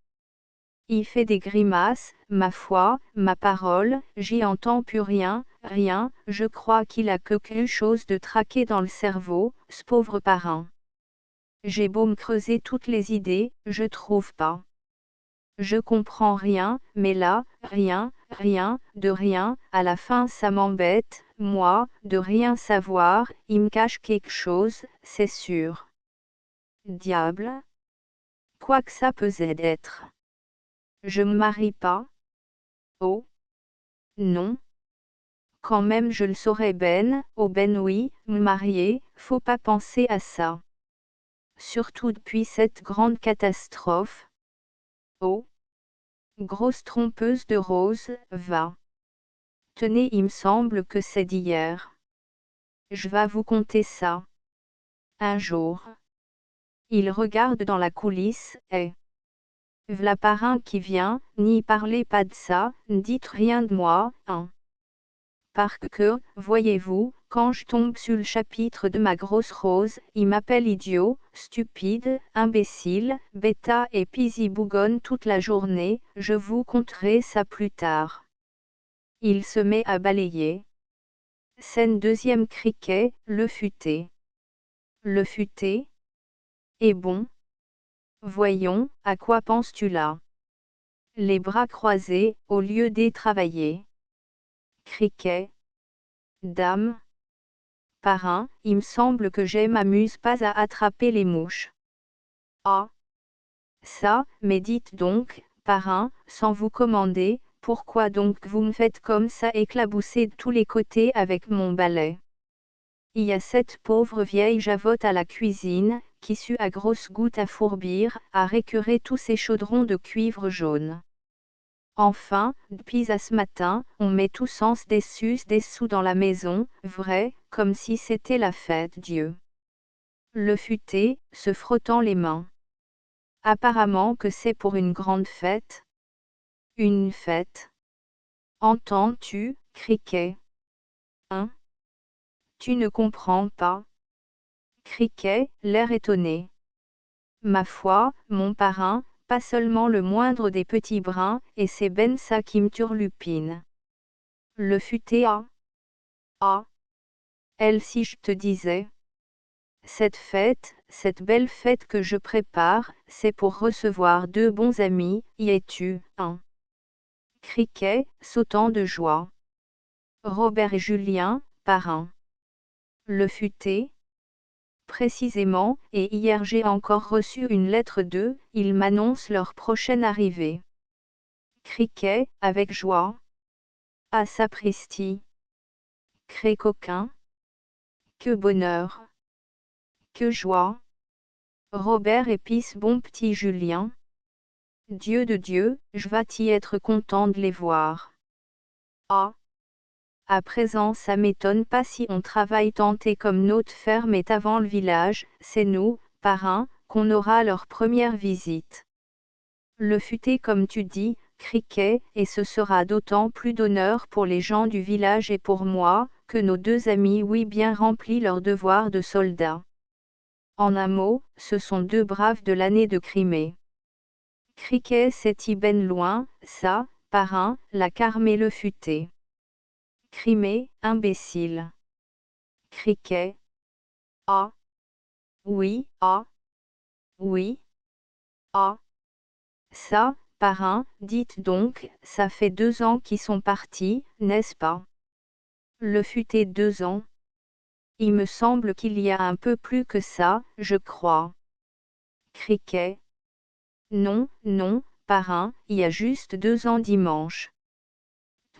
Il fait des grimaces, ma foi, ma parole, j'y entends plus rien, rien, je crois qu'il a quelque chose de traqué dans le cerveau, ce pauvre parrain. J'ai beau me creuser toutes les idées, je trouve pas. Je comprends rien, mais là, rien, rien, de rien, à la fin ça m'embête, moi, de rien savoir, il me cache quelque chose, c'est sûr. Diable! Quoi que ça peut être. Je me marie pas? Oh! Non. Quand même je le saurais ben, oh ben oui, me marier, faut pas penser à ça. Surtout depuis cette grande catastrophe. Oh! Grosse trompeuse de rose, va. Tenez, il me semble que c'est d'hier. Je vas vous conter ça. Un jour. Il regarde dans la coulisse, et v'là parrain qui vient, n'y parlez pas de ça, n'dites rien de moi, hein. Parce que, voyez-vous, quand je tombe sur le chapitre de ma grosse rose, il m'appelle idiot, stupide, imbécile, bêta et puis il bougonne toute la journée, je vous conterai ça plus tard. Il se met à balayer. Scène deuxième criquet, le futé. Le futé? Eh bon? Voyons, à quoi penses-tu là? Les bras croisés, au lieu d'y travailler. Criquet. Dame. Parrain, il me semble que je m'amuse pas à attraper les mouches. Ah! Ça, mais dites donc, parrain, sans vous commander, pourquoi donc vous me faites comme ça éclabousser de tous les côtés avec mon balai? Il y a cette pauvre vieille javotte à la cuisine, qui sue à grosses gouttes à fourbir, à récurer tous ces chaudrons de cuivre jaune. Enfin, depuis à ce matin, on met tous sens des sous dans la maison, vrai, comme si c'était la fête Dieu. Le futé, se frottant les mains. Apparemment que c'est pour une grande fête. Une fête. Entends-tu, Criquet? Hein? Tu ne comprends pas? Criquet, l'air étonné. Ma foi, mon parrain, pas seulement le moindre des petits brins, et c'est ben ça qui me turlupine. Le futé ah, elle si je te disais. Cette fête, cette belle fête que je prépare, c'est pour recevoir deux bons amis, y es-tu, hein? Criquet, sautant de joie. Robert et Julien, parrain. Le futé? Précisément, et hier j'ai encore reçu une lettre d'eux, ils m'annoncent leur prochaine arrivée. Criquet, avec joie. Ah sapristi! Cré-coquin! Que bonheur! Que joie! Robert épice bon petit Julien. Dieu de Dieu, je vas t'y être content de les voir. Ah! À présent ça m'étonne pas si on travaille tant et comme notre ferme est avant le village, c'est nous, parrain, qu'on aura leur première visite. Le futé comme tu dis, Criquet, et ce sera d'autant plus d'honneur pour les gens du village et pour moi, que nos deux amis oui bien rempli leur devoir de soldats. En un mot, ce sont deux braves de l'année de Crimée. Criquet c'est ben loin, ça, parrain, la Carmé le futé. Crimée, imbécile. Criquet. Ah. Oui, ah. Oui. Ah. Ça, parrain, dites donc, ça fait 2 ans qu'ils sont partis, n'est-ce pas? Le futé 2 ans. Il me semble qu'il y a un peu plus que ça, je crois. Criquet. Non, non, parrain, il y a juste 2 ans dimanche.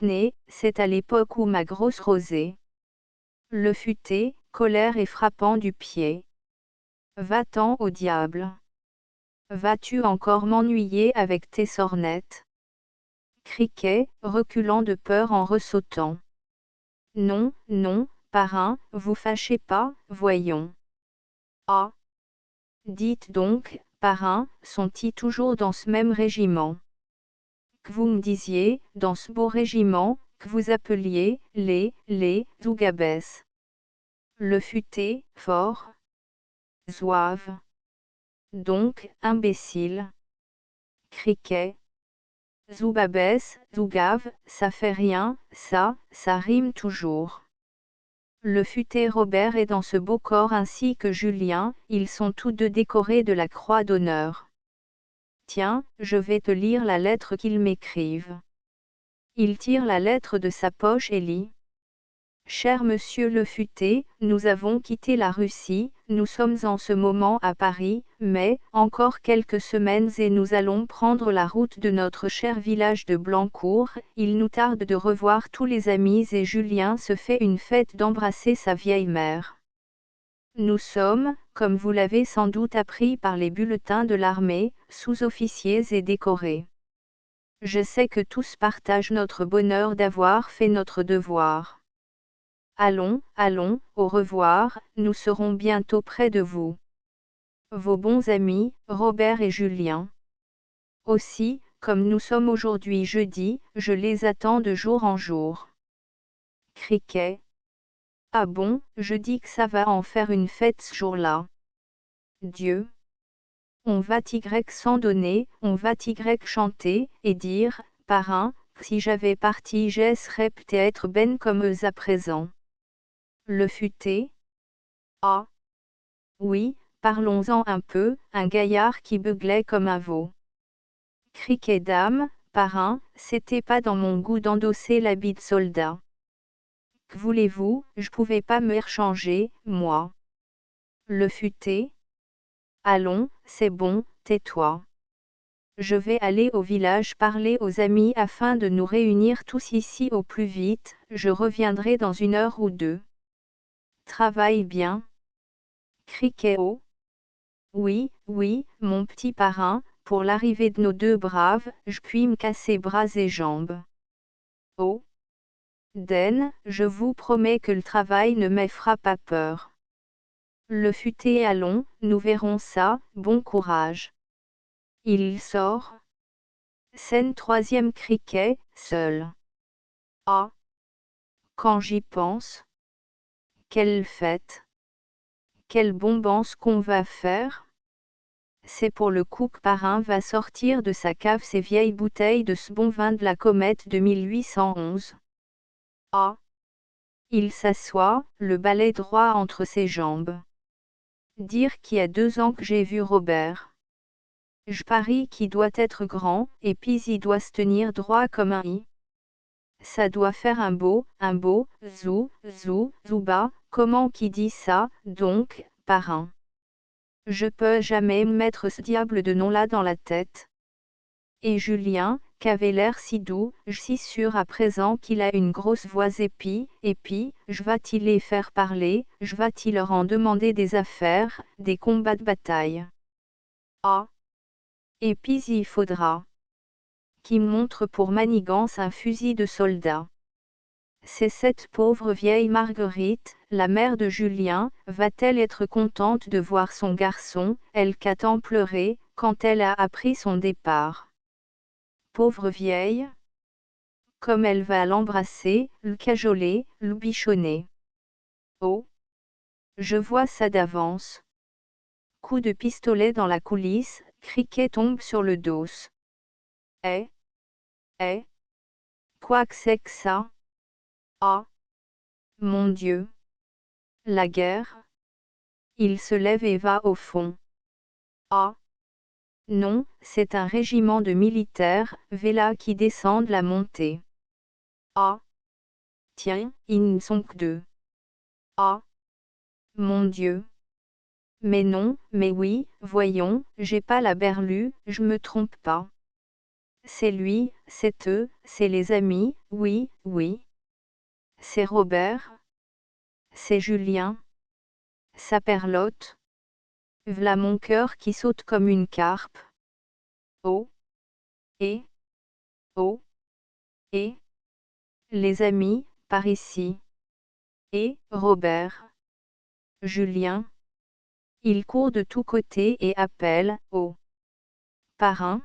Tenez, c'est à l'époque où ma grosse rosée. Le futé, colère et frappant du pied. Va-t'en au diable. Vas-tu encore m'ennuyer avec tes sornettes? Criquet, reculant de peur en ressautant. Non, non, parrain, vous fâchez pas, voyons. Ah! Dites donc, parrain, sont-ils toujours dans ce même régiment? Que vous me disiez, dans ce beau régiment, que vous appeliez, les Zougabès. Le futé, fort. Zouave. Donc, imbécile. Criquet. Zoubabès, Zougave, ça fait rien, ça rime toujours. Le futé Robert est dans ce beau corps ainsi que Julien, ils sont tous deux décorés de la croix d'honneur. Tiens, je vais te lire la lettre qu'ils m'écrivent. Il tire la lettre de sa poche et lit. Cher Monsieur le futé, nous avons quitté la Russie, nous sommes en ce moment à Paris, mais, encore quelques semaines et nous allons prendre la route de notre cher village de Blancourt, il nous tarde de revoir tous les amis et Julien se fait une fête d'embrasser sa vieille mère. Nous sommes, comme vous l'avez sans doute appris par les bulletins de l'armée, sous-officiers et décorés. Je sais que tous partagent notre bonheur d'avoir fait notre devoir. Allons, allons, au revoir, nous serons bientôt près de vous. Vos bons amis, Robert et Julien. Aussi, comme nous sommes aujourd'hui jeudi, je les attends de jour en jour. Criquet. Ah bon, je dis que ça va en faire une fête ce jour-là. Dieu. On va y sans donner, on va y chanter, et dire, parrain, si j'avais parti je serais peut-être ben comme eux à présent. Le futé? Ah! Oui, parlons-en un peu, un gaillard qui beuglait comme un veau. Criquet dame, parrain, c'était pas dans mon goût d'endosser l'habit de soldat. Que voulez-vous, je pouvais pas me rechanger, moi. Le futé? Allons, c'est bon, tais-toi. Je vais aller au village parler aux amis afin de nous réunir tous ici au plus vite, je reviendrai dans 1 heure ou 2. Travaille bien. Criquet haut. Oui, oui, mon petit parrain, pour l'arrivée de nos deux braves, je puis me casser bras et jambes. Oh Den, je vous promets que le travail ne m'effraie pas peur. Le futé allons, nous verrons ça, bon courage. Il sort. Scène troisième Cricket, seul. Ah! Quand j'y pense. Quelle fête! Quelle bombance qu'on va faire! C'est pour le coup que Parrain va sortir de sa cave ses vieilles bouteilles de ce bon vin de la comète de 1811. Ah! Il s'assoit, le balai droit entre ses jambes. Dire qu'il y a 2 ans que j'ai vu Robert. Je parie qu'il doit être grand, et puis il doit se tenir droit comme un i. Ça doit faire un beau, zouba, comment qui dit ça, donc, Parrain? Je peux jamais mettre ce diable de nom-là dans la tête. Et Julien, qu'avait l'air si doux, si sûr à présent qu'il a une grosse voix épi, je vas-t-il les faire parler, je vas-t-il leur en demander des affaires, des combats de bataille. Ah! Et puis il faudra qu'il montre pour manigance un fusil de soldat. C'est cette pauvre vieille Marguerite, la mère de Julien, va-t-elle être contente de voir son garçon, elle qu'a tant pleuré, quand elle a appris son départ. Pauvre vieille! Comme elle va l'embrasser, le cajoler, le bichonner. Oh! Je vois ça d'avance. Coup de pistolet dans la coulisse, Cricket tombe sur le dos. Eh? Quoi que c'est que ça? Ah! Mon Dieu! La guerre? Il se lève et va au fond. Ah! Non, c'est un régiment de militaires, Vela qui descendent la montée. Ah! Tiens, ils ne sont que 2. Ah! Mon Dieu! Mais non, mais oui, voyons, j'ai pas la berlue, je me trompe pas. C'est lui, c'est eux, c'est les amis, oui. C'est Robert. C'est Julien. Saperlotte. V'là mon cœur qui saute comme une carpe. Oh! Et les amis, par ici. Et Robert. Julien. Il court de tous côtés et appelle, oh! Parrain.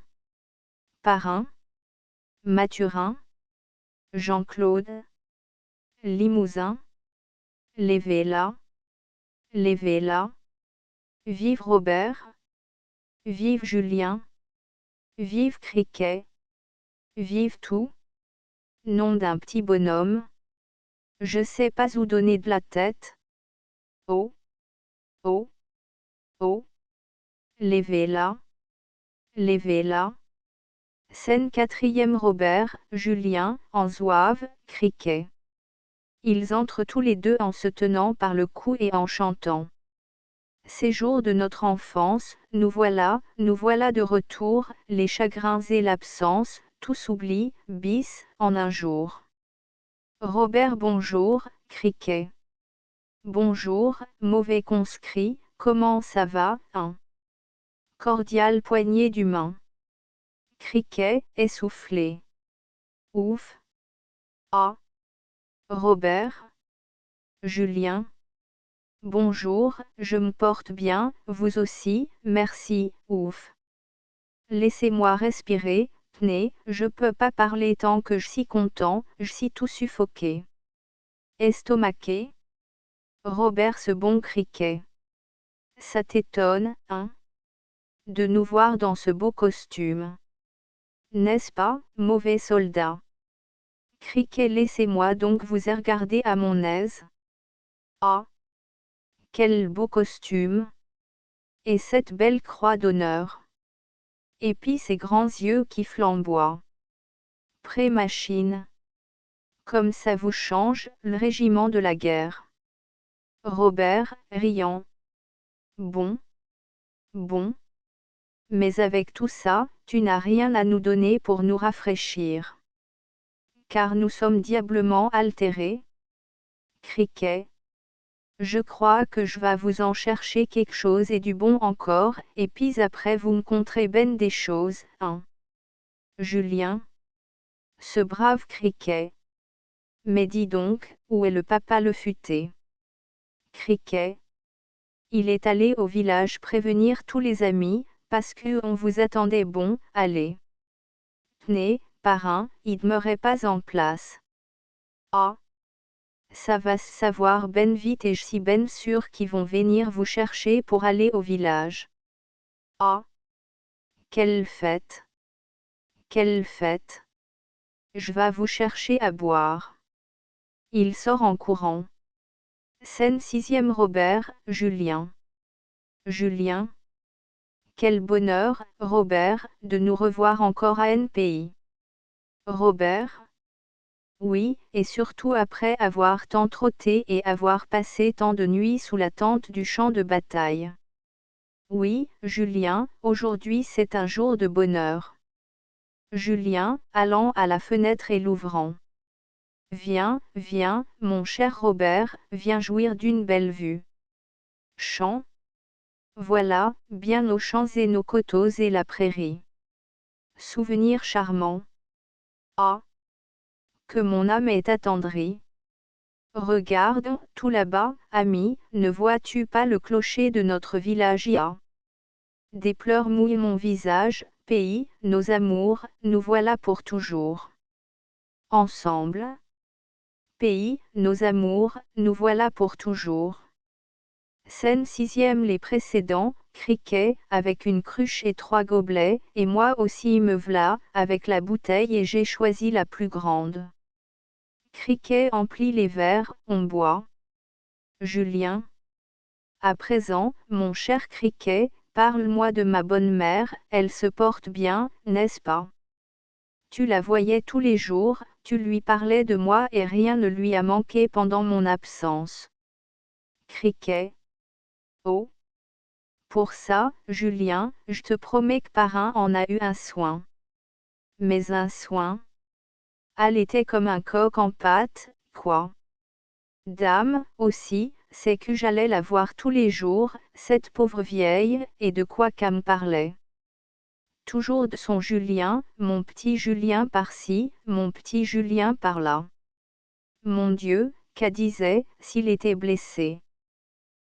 Mathurin. Jean-Claude. Limousin. Levez là. Vive Robert. Vive Julien. Vive Cricket. Vive tout. Nom d'un petit bonhomme. Je sais pas où donner de la tête. Oh! Levez là. Scène quatrième Robert, Julien, en zouave, Cricket. Ils entrent tous les deux en se tenant par le cou et en chantant. Ces jours de notre enfance, nous voilà de retour, les chagrins et l'absence, tout s'oublie, bis, en un jour. Robert bonjour, Cricket. Bonjour, mauvais conscrit, comment ça va, hein? Cordiale poignée du main. Cricket, essoufflé. Ouf. Ah. Robert. Julien. Bonjour, je me porte bien, vous aussi, merci, ouf. Laissez-moi respirer, tenez, je peux pas parler tant que je suis content, je suis tout suffoqué. Estomaqué. Robert ce bon Cricket. Ça t'étonne, hein? De nous voir dans ce beau costume. N'est-ce pas, mauvais soldat? Cricket laissez-moi donc vous regarder à mon aise. Ah! Quel beau costume! Et cette belle croix d'honneur! Et puis ces grands yeux qui flamboient. Pré-machine. Comme ça vous change, le régiment de la guerre. Robert, riant. Bon. Mais avec tout ça, tu n'as rien à nous donner pour nous rafraîchir. Car nous sommes diablement altérés. Cricket. Je crois que je vas vous en chercher quelque chose et du bon encore, et puis après vous me conterez ben des choses, hein. Julien. Ce brave Criquet. Mais dis donc, où est le papa le futé? Criquet. Il est allé au village prévenir tous les amis, parce que on vous attendait bon, allez. Tenez, parrain, il demeurait pas en place. Ah. Ça va se savoir ben vite et je suis ben sûr qu'ils vont venir vous chercher pour aller au village. Ah. Quelle fête! Quelle fête! Je vas vous chercher à boire. Il sort en courant. Scène sixième Robert, Julien. Julien. Quel bonheur, Robert, de nous revoir encore à NPI. Robert. Oui, et surtout après avoir tant trotté et avoir passé tant de nuits sous la tente du champ de bataille. Oui, Julien, aujourd'hui c'est un jour de bonheur. Julien, allant à la fenêtre et l'ouvrant. Viens, viens, mon cher Robert, viens jouir d'une belle vue. Champs. Voilà, bien nos champs et nos coteaux et la prairie. Souvenir charmant. Ah. Que mon âme est attendrie. Regarde, tout là-bas, ami, ne vois-tu pas le clocher de notre village? Des pleurs mouillent mon visage, pays, nos amours, nous voilà pour toujours. Ensemble. Pays, nos amours, nous voilà pour toujours. Scène sixième les précédents, Criquet, avec une cruche et 3 gobelets, et moi aussi me v'là, avec la bouteille et j'ai choisi la plus grande. Criquet emplit les verres, on boit. Julien. À présent, mon cher Criquet, parle-moi de ma bonne mère, elle se porte bien, n'est-ce pas? Tu la voyais tous les jours, tu lui parlais de moi et rien ne lui a manqué pendant mon absence. Criquet. Oh. Pour ça, Julien, je te promets que parrain en a eu un soin. Mais un soin? Elle était comme un coq en pâte, quoi. Dame, aussi, c'est que j'allais la voir tous les jours, cette pauvre vieille, et de quoi qu'elle me parlait. Toujours de son Julien, mon petit Julien par-ci, mon petit Julien par-là. Mon Dieu, qu'elle disait, s'il était blessé.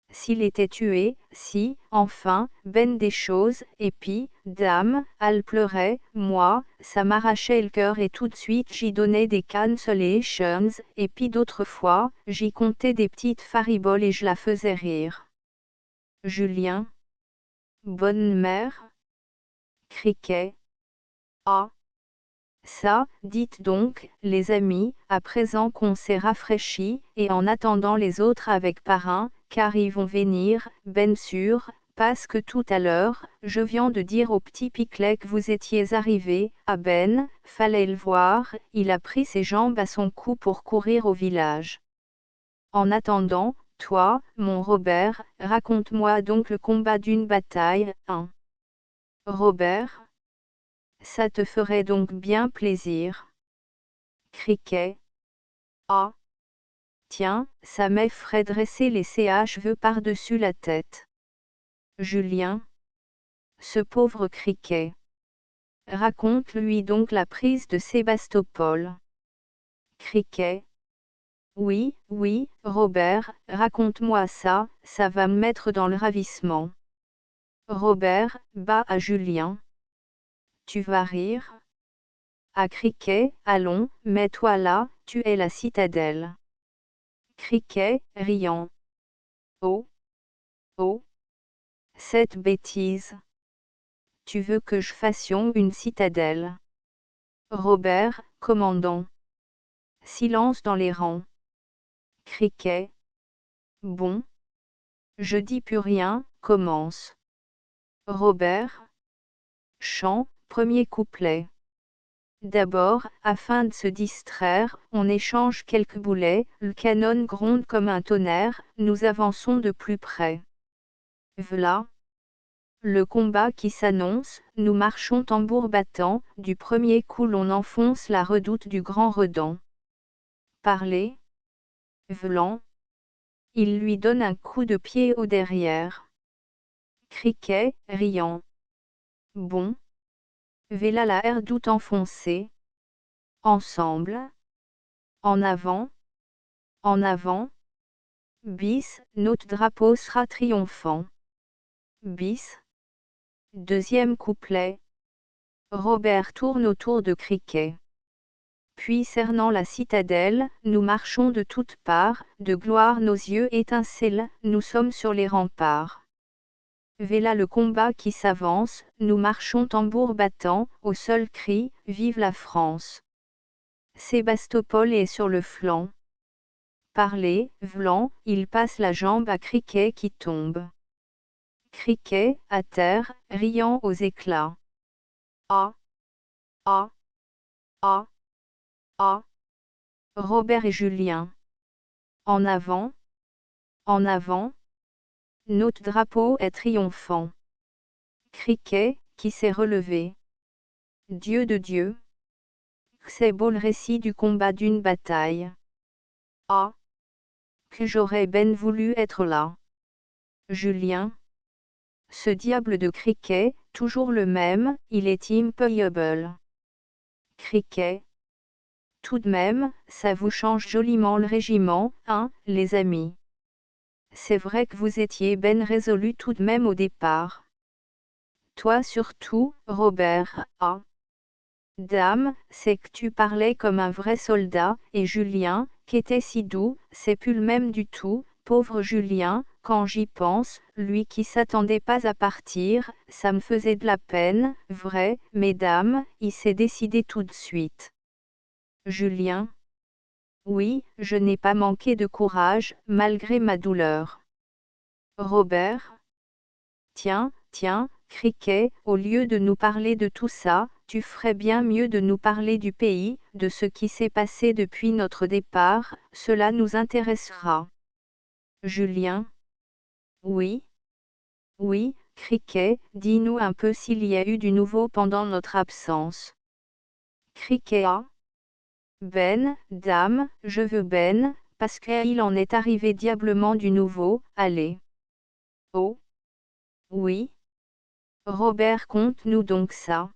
S'il était tué, si, enfin, ben des choses, et puis, dame, elle pleurait, moi, ça m'arrachait le cœur et tout de suite j'y donnais des consolations, et puis d'autres fois, j'y comptais des petites fariboles et je la faisais rire. Julien. Bonne mère. Criquet. Ah. Ça, dites donc, les amis, à présent qu'on s'est rafraîchi, et en attendant les autres avec parrain, car ils vont venir, ben sûr, parce que tout à l'heure, je viens de dire au petit Piclet que vous étiez arrivé, à ben, fallait le voir, il a pris ses jambes à son cou pour courir au village. En attendant, toi, mon Robert, raconte-moi donc le combat d'une bataille, hein. Robert? Ça te ferait donc bien plaisir. Criquet. Ah. Tiens, ça m'effraie dresser les cheveux par-dessus la tête. Julien. Ce pauvre Criquet. Raconte-lui donc la prise de Sébastopol. Criquet. Oui, oui, Robert, raconte-moi ça, ça va me mettre dans le ravissement. Robert, bas à Julien. Tu vas rire? À Criquet, allons, mets-toi là, tu es la citadelle. Criquet, riant. Oh! Oh! Cette bêtise! Tu veux que je fassions une citadelle? Robert, commandant. Silence dans les rangs. Criquet. Bon. Je dis plus rien, commence. Robert. Chant, premier couplet. D'abord, afin de se distraire, on échange quelques boulets, le canon gronde comme un tonnerre, nous avançons de plus près. V'là le combat qui s'annonce, nous marchons tambour battant, du premier coup l'on enfonce la redoute du grand Redan. Parlez. V'lan. il lui donne un coup de pied au derrière. Criquet, riant. Bon. V'là la R doute enfoncée. Ensemble. En avant. En avant. Bis, notre drapeau sera triomphant. Bis. Deuxième couplet. Robert tourne autour de Criquet. Puis cernant la citadelle, nous marchons de toutes parts, de gloire nos yeux étincellent, nous sommes sur les remparts. V'là le combat qui s'avance, nous marchons tambour battant, au seul cri, vive la France. Sébastopol est sur le flanc. Parlez, vlan, il passe la jambe à Criquet qui tombe. Criquet, à terre, riant aux éclats. Ah! Ah! Ah! Ah! Robert et Julien. En avant. En avant. Notre drapeau est triomphant. Criquet, qui s'est relevé. Dieu de Dieu. C'est beau le récit du combat d'une bataille. Ah! Que j'aurais ben voulu être là. Julien. Ce diable de Criquet, toujours le même, il est impayable. Criquet. Tout de même, ça vous change joliment le régiment, hein, les amis. C'est vrai que vous étiez ben résolu tout de même au départ. Toi surtout, Robert, ah. Dame, c'est que tu parlais comme un vrai soldat, et Julien, qui était si doux, c'est plus le même du tout, pauvre Julien, quand j'y pense, lui qui s'attendait pas à partir, ça me faisait de la peine, vrai, mesdames, il s'est décidé tout de suite. Julien. Oui, je n'ai pas manqué de courage, malgré ma douleur. Robert. Tiens, tiens, Criquet, au lieu de nous parler de tout ça, tu ferais bien mieux de nous parler du pays, de ce qui s'est passé depuis notre départ, cela nous intéressera. Julien. Oui. Oui, Criquet, dis-nous un peu s'il y a eu du nouveau pendant notre absence. Criquet. Ah. Ben, dame, je veux ben, parce qu'il en est arrivé diablement du nouveau, allez. Oh. Oui. Robert, conte-nous donc ça.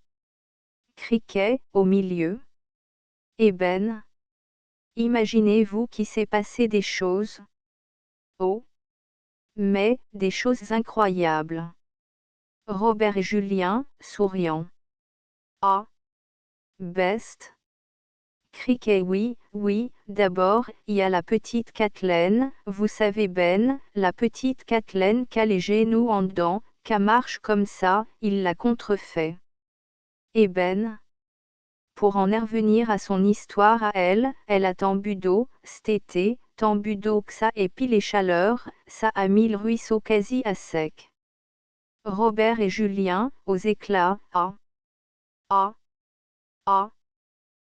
Criquet, au milieu. Et Ben. Imaginez-vous qu'il s'est passé des choses. Oh. Mais, des choses incroyables. Robert et Julien, souriant. Ah. Best. Criquet. Oui, oui, d'abord, il y a la petite Kathleen, vous savez Ben, la petite Kathleen qu'a les genoux en dedans, qu'a marche comme ça, il l'a contrefait. Et Ben. Pour en revenir à son histoire à elle, elle a tant bu d'eau, c'tété, tant bu d'eau que ça et puis les chaleurs, ça a mis le ruisseau quasi à sec. Robert et Julien, aux éclats, ah. Ah. Ah.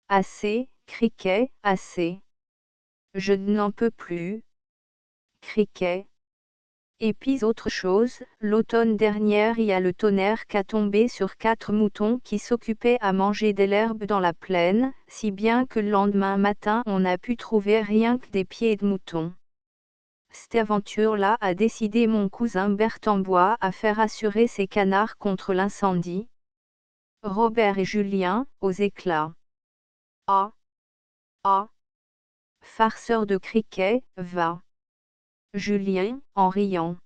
Assez, Criquet, assez. Je n'en peux plus. Criquet. Et puis autre chose, l'automne dernière il y a le tonnerre qu'a tombé sur 4 moutons qui s'occupaient à manger de l'herbe dans la plaine, si bien que le lendemain matin on n'a pu trouver rien que des pieds de moutons. Cette aventure-là a décidé mon cousin Berthambois à faire assurer ses canards contre l'incendie. Robert et Julien, aux éclats. Ah. Ah. Farceur de Criquet, va. Julien, en riant.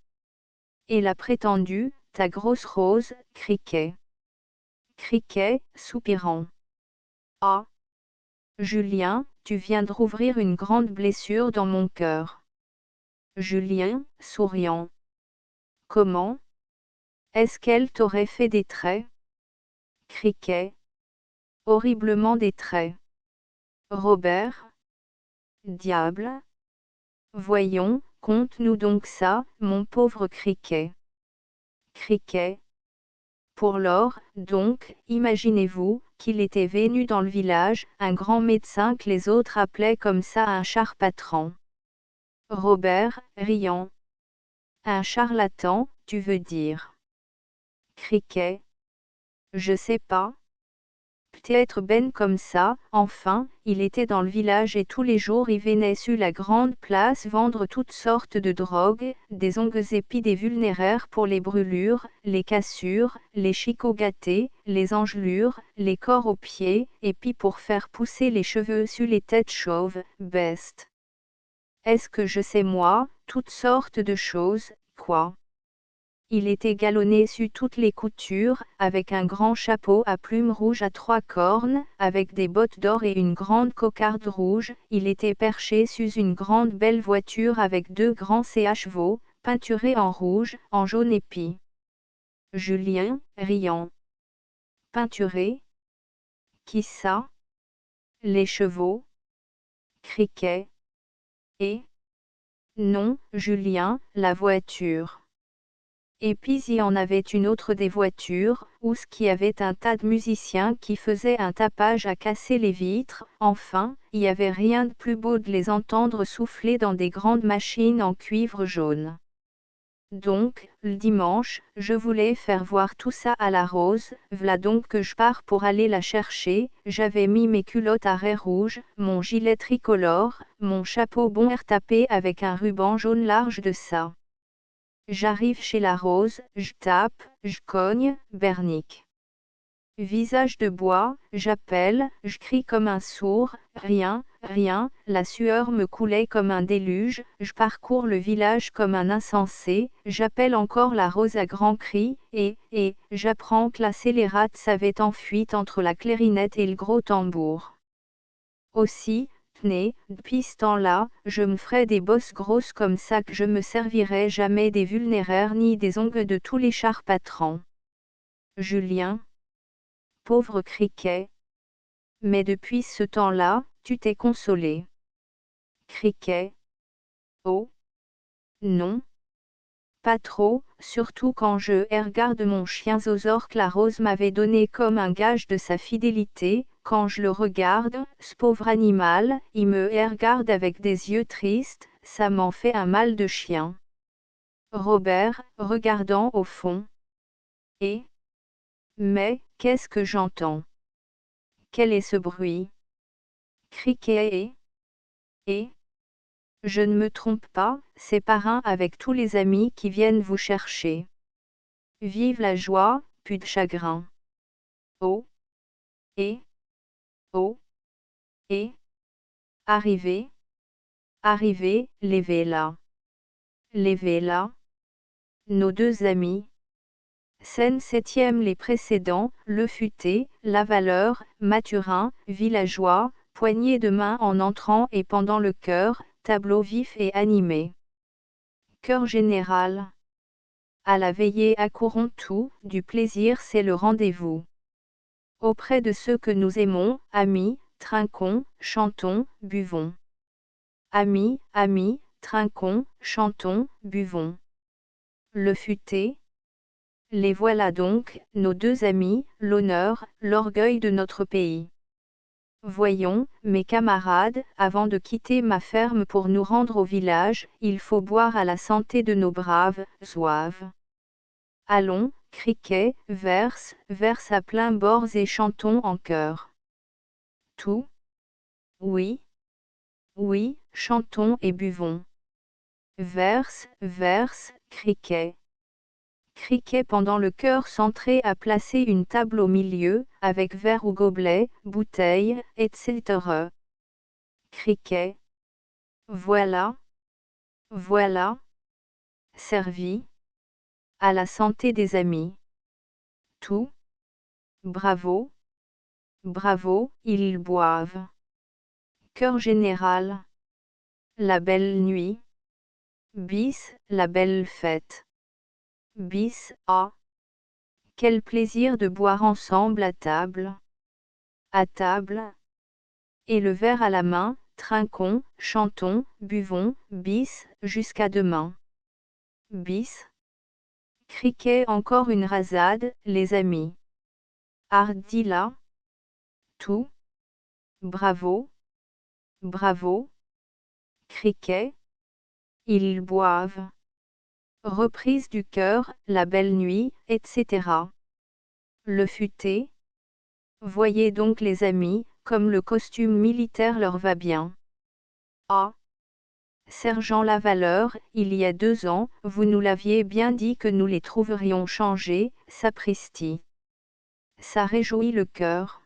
Et la prétendue, ta grosse rose, Criquet. Criquet, soupirant. Ah. Julien, tu viens de rouvrir une grande blessure dans mon cœur. Julien, souriant. Comment? Est-ce qu'elle t'aurait fait des traits? Criquet. Horriblement des traits. Robert. Diable. Voyons, conte-nous donc ça, mon pauvre Criquet. Criquet. Pour lors, donc, imaginez-vous, qu'il était venu dans le village, un grand médecin que les autres appelaient comme ça un charpatran. Robert, riant. Un charlatan, tu veux dire? Criquet. Je sais pas. peut-être ben comme ça, enfin, il était dans le village et tous les jours il venait sur la grande place vendre toutes sortes de drogues, des ongues épis des vulnéraires pour les brûlures, les cassures, les chicots gâtés, les engelures, les corps aux pieds, et puis pour faire pousser les cheveux sur les têtes chauves, best. Est-ce que je sais moi, toutes sortes de choses, quoi. Il était galonné sur toutes les coutures, avec un grand chapeau à plumes rouges à 3 cornes, avec des bottes d'or et une grande cocarde rouge. Il était perché sur une grande belle voiture avec 2 grands chevaux, peinturés en rouge, en jaune épi. Julien, riant. Peinturé? Qui ça? Les chevaux? Criquet. Et? Non, Julien, la voiture. Et puis il y en avait une autre des voitures, où ce qui avait un tas de musiciens qui faisaient un tapage à casser les vitres, enfin, il y avait rien de plus beau de les entendre souffler dans des grandes machines en cuivre jaune. Donc, le dimanche, je voulais faire voir tout ça à la Rose, v'là donc que je pars pour aller la chercher, j'avais mis mes culottes à raies rouges, mon gilet tricolore, mon chapeau bon air tapé avec un ruban jaune large de ça. J'arrive chez la Rose, je tape, je cogne, bernique. Visage de bois, j'appelle, je crie comme un sourd, rien, rien, la sueur me coulait comme un déluge, je parcours le village comme un insensé, j'appelle encore la Rose à grands cris, et, j'apprends que la scélérate s'avait enfuie entre la clarinette et le gros tambour. Aussi, tenez, depuis ce temps-là, je me ferai des bosses grosses comme ça que je me servirai jamais des vulnéraires ni des ongles de tous les chars patrons. Julien. Pauvre Criquet. Mais depuis ce temps-là, tu t'es consolé. Criquet. Oh. Non. Pas trop, surtout quand je regarde mon chien Zozor que la Rose m'avait donné comme un gage de sa fidélité, quand je le regarde, ce pauvre animal, il me regarde avec des yeux tristes, ça m'en fait un mal de chien. Robert, regardant au fond. Et? Mais, qu'est-ce que j'entends? Quel est ce bruit? Criquet et? Je ne me trompe pas, c'est Parrain avec tous les amis qui viennent vous chercher. Vive la joie, plus de chagrin. Oh. Et. Oh. Et. Arrivez. Arrivez, les Vélas. Les Vélas. Nos 2 amis. Scène 7e. Les précédents, Le Futé, La Valeur, Mathurin, Villageois, poignée de main en entrant et pendant le chœur, tableau vif et animé. Chœur général. À la veillée accourons tout, du plaisir c'est le rendez-vous. Auprès de ceux que nous aimons, amis, trinquons, chantons, buvons. Amis, amis, trinquons, chantons, buvons. Le Futé. Les voilà donc, nos 2 amis, l'honneur, l'orgueil de notre pays. Voyons, mes camarades, avant de quitter ma ferme pour nous rendre au village, il faut boire à la santé de nos braves zouaves. Allons, Criquet, verse, verse à plein bords et chantons en chœur. Tout? Oui. Oui, chantons et buvons. Verse, verse, Criquet. Criquet pendant le chœur centré a placé une table au milieu, avec verre ou gobelet, bouteille, etc. Criquet. Voilà. Voilà. Servi. À la santé des amis. Tout. Bravo. Bravo, ils boivent. Chœur général. La belle nuit. Bis, la belle fête. Bis, ah. Quel plaisir de boire ensemble à table. À table. Et le verre à la main, trinquons, chantons, buvons, bis, jusqu'à demain. Bis. Criquet encore une rasade, les amis. Hardi là. Tout. Bravo. Bravo. Criquet. Ils boivent. Reprise du chœur, la belle nuit, etc. Le Futé. Voyez donc les amis, comme le costume militaire leur va bien. Ah! Sergent Lavaleur, il y a 2 ans, vous nous l'aviez bien dit que nous les trouverions changés, sapristi. Ça réjouit le cœur.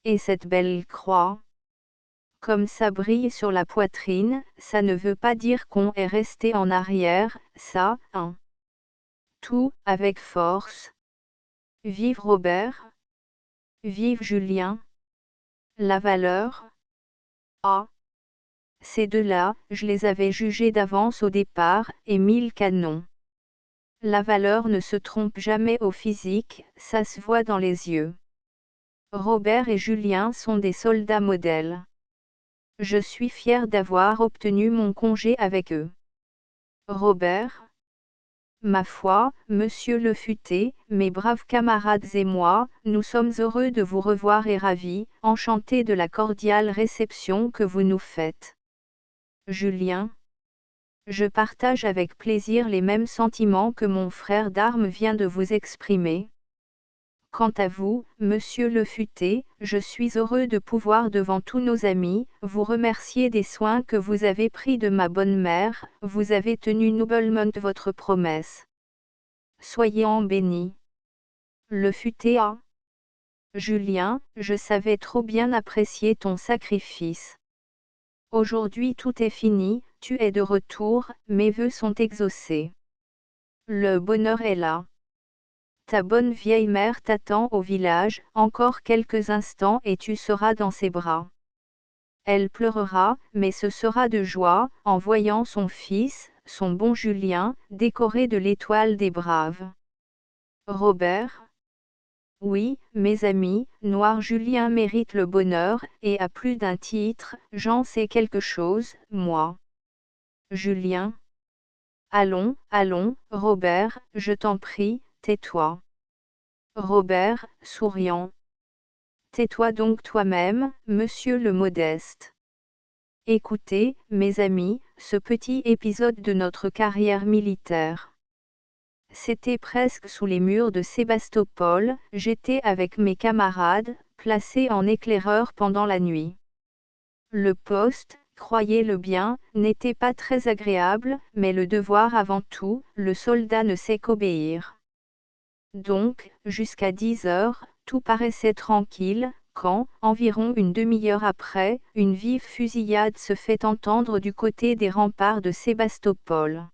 Et cette belle croix? Comme ça brille sur la poitrine, ça ne veut pas dire qu'on est resté en arrière, ça, hein. Tout, avec force. Vive Robert! Vive Julien! Lavaleur? Ah! Ces deux-là, je les avais jugés d'avance au départ, et mille canons. Lavaleur ne se trompe jamais au physique, ça se voit dans les yeux. Robert et Julien sont des soldats modèles. Je suis fier d'avoir obtenu mon congé avec eux. Robert? Ma foi, monsieur Le Futé, mes braves camarades et moi, nous sommes heureux de vous revoir et ravis, enchantés de la cordiale réception que vous nous faites. Julien? Je partage avec plaisir les mêmes sentiments que mon frère d'armes vient de vous exprimer. Quant à vous, monsieur Le Futé, je suis heureux de pouvoir devant tous nos amis, vous remercier des soins que vous avez pris de ma bonne mère, vous avez tenu noblement votre promesse. Soyez en bénis. Le Futé a. Julien, je savais trop bien apprécier ton sacrifice. Aujourd'hui tout est fini, tu es de retour, mes vœux sont exaucés. Le bonheur est là. Ta bonne vieille mère t'attend au village, encore quelques instants et tu seras dans ses bras. Elle pleurera, mais ce sera de joie, en voyant son fils, son bon Julien, décoré de l'étoile des braves. Robert? Oui, mes amis, Noir Julien mérite le bonheur, et à plus d'un titre, j'en sais quelque chose, moi. Julien? Allons, allons, Robert, je t'en prie, tais-toi. Robert, souriant. Tais-toi donc toi-même, monsieur le modeste. Écoutez, mes amis, ce petit épisode de notre carrière militaire. C'était presque sous les murs de Sébastopol, j'étais avec mes camarades, placés en éclaireur pendant la nuit. Le poste, croyez-le bien, n'était pas très agréable, mais le devoir avant tout, le soldat ne sait qu'obéir. Donc, jusqu'à 10 heures, tout paraissait tranquille, quand, environ une demi-heure après, une vive fusillade se fait entendre du côté des remparts de Sébastopol.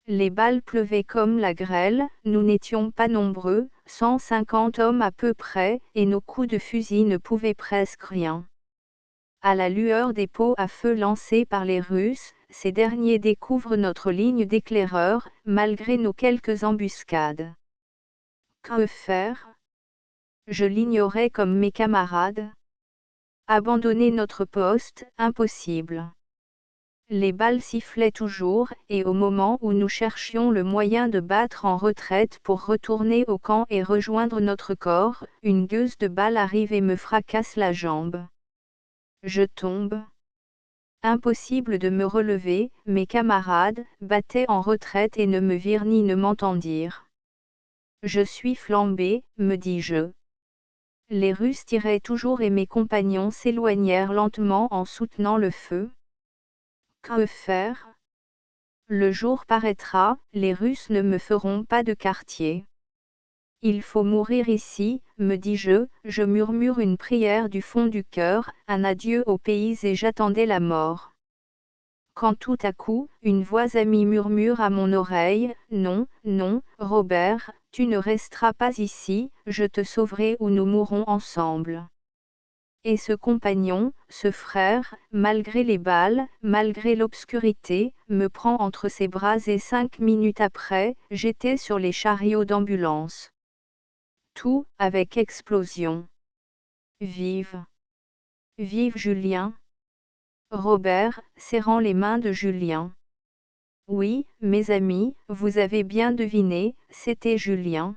Les balles pleuvaient comme la grêle, nous n'étions pas nombreux, 150 hommes à peu près, et nos coups de fusil ne pouvaient presque rien. À la lueur des pots à feu lancés par les Russes, ces derniers découvrent notre ligne d'éclaireurs, malgré nos quelques embuscades. Que faire? Je l'ignorais comme mes camarades. Abandonner notre poste, impossible. Les balles sifflaient toujours, et au moment où nous cherchions le moyen de battre en retraite pour retourner au camp et rejoindre notre corps, une gueuse de balles arrive et me fracasse la jambe. Je tombe. Impossible de me relever, mes camarades battaient en retraite et ne me virent ni ne m'entendirent. Je suis flambé, me dis-je. Les Russes tiraient toujours et mes compagnons s'éloignèrent lentement en soutenant le feu. Que faire? Le jour paraîtra, les Russes ne me feront pas de quartier. Il faut mourir ici, me dis-je, je murmure une prière du fond du cœur, un adieu au pays et j'attendais la mort. Quand tout à coup, une voix amie murmure à mon oreille, non, non, Robert, tu ne resteras pas ici, je te sauverai ou nous mourrons ensemble. Et ce compagnon, ce frère, malgré les balles, malgré l'obscurité, me prend entre ses bras et 5 minutes après, j'étais sur les chariots d'ambulance. Tout, avec explosion. Vive! Vive Julien! Robert, serrant les mains de Julien. Oui, mes amis, vous avez bien deviné, c'était Julien.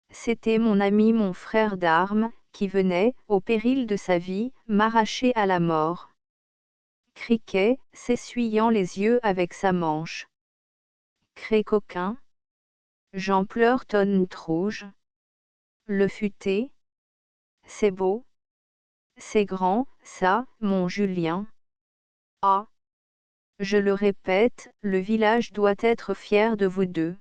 C'était mon ami, mon frère d'armes, qui venait, au péril de sa vie, m'arracher à la mort. Criquet, s'essuyant les yeux avec sa manche. Cré-coquin. J'en pleure tonne rouge. Le Futé. C'est beau. C'est grand, ça, mon Julien. Ah! Je le répète, le village doit être fier de vous deux.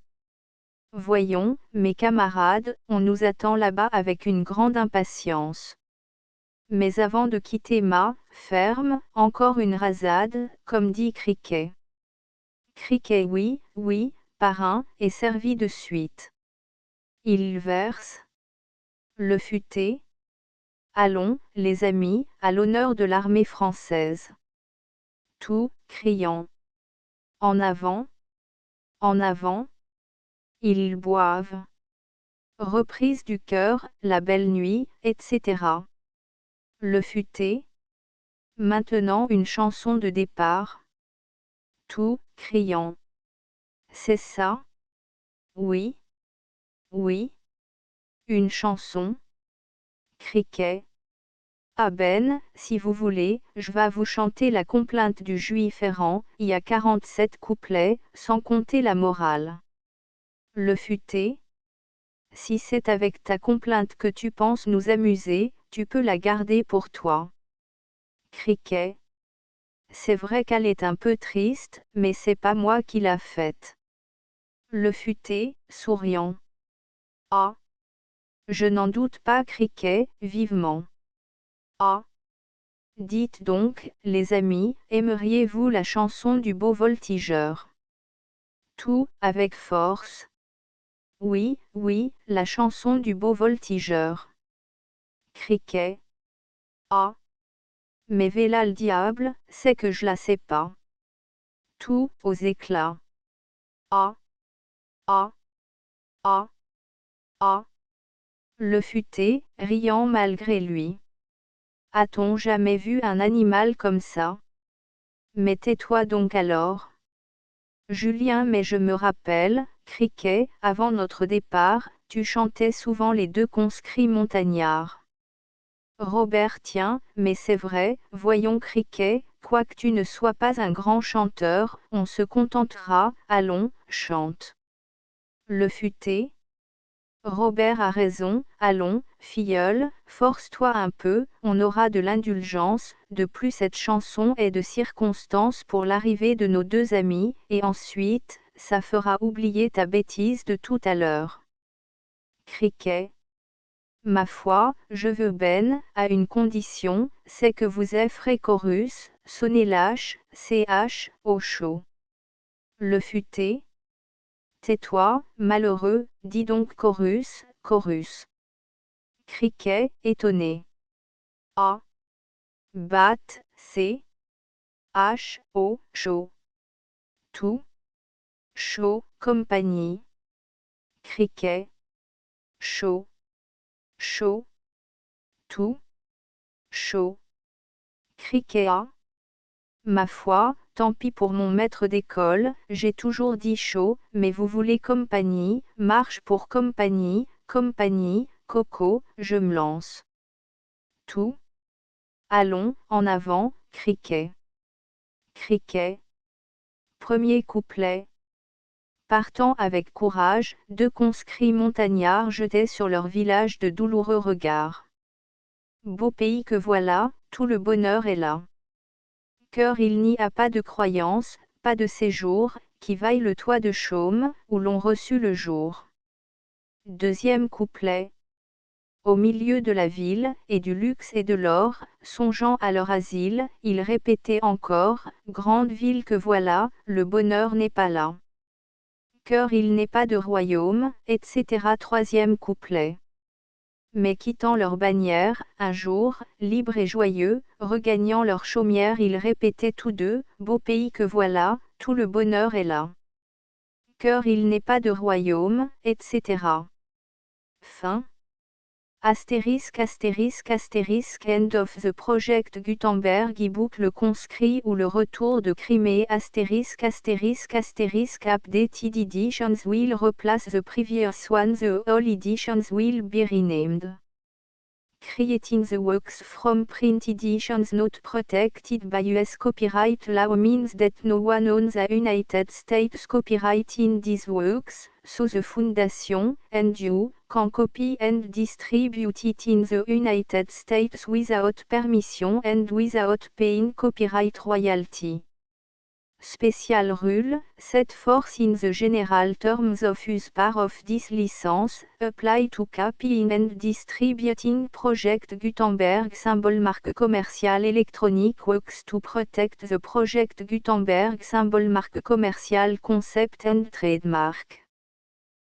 Voyons, mes camarades, on nous attend là-bas avec une grande impatience. Mais avant de quitter ma ferme, encore une rasade, comme dit Criquet. Criquet oui, oui, parrain, est servi de suite. Il verse. Le futé. Allons, les amis, à l'honneur de l'armée française. Tout, criant. En avant. En avant. Ils boivent. Reprise du cœur, la belle nuit, etc. Le futé. Maintenant une chanson de départ. Tout, criant. C'est ça? Oui. Oui. Une chanson. Criquet. Ah ben, si vous voulez, je vas vous chanter la complainte du juif errant, il y a 47 couplets, sans compter la morale. Le futé. Si c'est avec ta complainte que tu penses nous amuser, tu peux la garder pour toi. Criquet. C'est vrai qu'elle est un peu triste, mais c'est pas moi qui l'a faite. Le futé, souriant. Ah! Je n'en doute pas, Criquet, vivement. Ah! Dites donc, les amis, aimeriez-vous la chanson du beau voltigeur? Tout, avec force. Oui, oui, la chanson du beau voltigeur. Criquet. Ah! Mais v'là le diable, c'est que je la sais pas. Tout, aux éclats. Ah! Ah! Ah! Ah! Le futé, riant malgré lui. A-t-on jamais vu un animal comme ça? Mais tais-toi donc alors. Julien, mais je me rappelle, Criquet, avant notre départ, tu chantais souvent les deux conscrits montagnards. Robert, tiens, mais c'est vrai, voyons Criquet, quoique tu ne sois pas un grand chanteur, on se contentera, allons, chante. Le futé. Robert a raison, allons, filleule, force-toi un peu, on aura de l'indulgence, de plus cette chanson est de circonstance pour l'arrivée de nos deux amis, et ensuite, ça fera oublier ta bêtise de tout à l'heure. Criquet. Ma foi, je veux ben, à une condition, c'est que vous effrayez chorus, sonnez lâche, ch, au chaud. Le futé. Tais-toi, malheureux, dis donc chorus, chorus. Criquet, étonné. A. Bat, C. H, O, chaud. Tout. Chaud, compagnie. Criquet. Chaud. Chaud. Tout. Chaud. Criquet A. Ma foi, tant pis pour mon maître d'école, j'ai toujours dit chaud, mais vous voulez compagnie, marche pour compagnie, compagnie, coco, je me lance. Tout. Allons, en avant, Criquet. Criquet. Premier couplet. Partant avec courage, deux conscrits montagnards jetaient sur leur village de douloureux regards. Beau pays que voilà, tout le bonheur est là. Cœur, il n'y a pas de croyance, pas de séjour, qui vaille le toit de chaume, où l'on reçut le jour. Deuxième couplet. Au milieu de la ville, et du luxe et de l'or, songeant à leur asile, ils répétaient encore, grande ville que voilà, le bonheur n'est pas là. Cœur, il n'est pas de royaume, etc. Troisième couplet. Mais quittant leur bannière, un jour, libres et joyeux, regagnant leur chaumière, ils répétaient tous deux, beau pays que voilà, tout le bonheur est là. Cœur, il n'est pas de royaume, etc. Fin. Astérisque astérisque astérisque end of the project Gutenberg e-book Le conscrit ou le retour de Crimée astérisque astérisque astérisque updated editions will replace the previous one, the all editions will be renamed. Creating the works from print editions not protected by US copyright law means that no one owns the United States copyright in these works, so the Foundation, and you, can copy and distribute it in the United States without permission and without paying copyright royalty. Special rule, set forth in the general terms of use part of this license, apply to copying and distributing Project Gutenberg symbol marque commerciale electronic works to protect the Project Gutenberg symbol marque commerciale concept and trademark.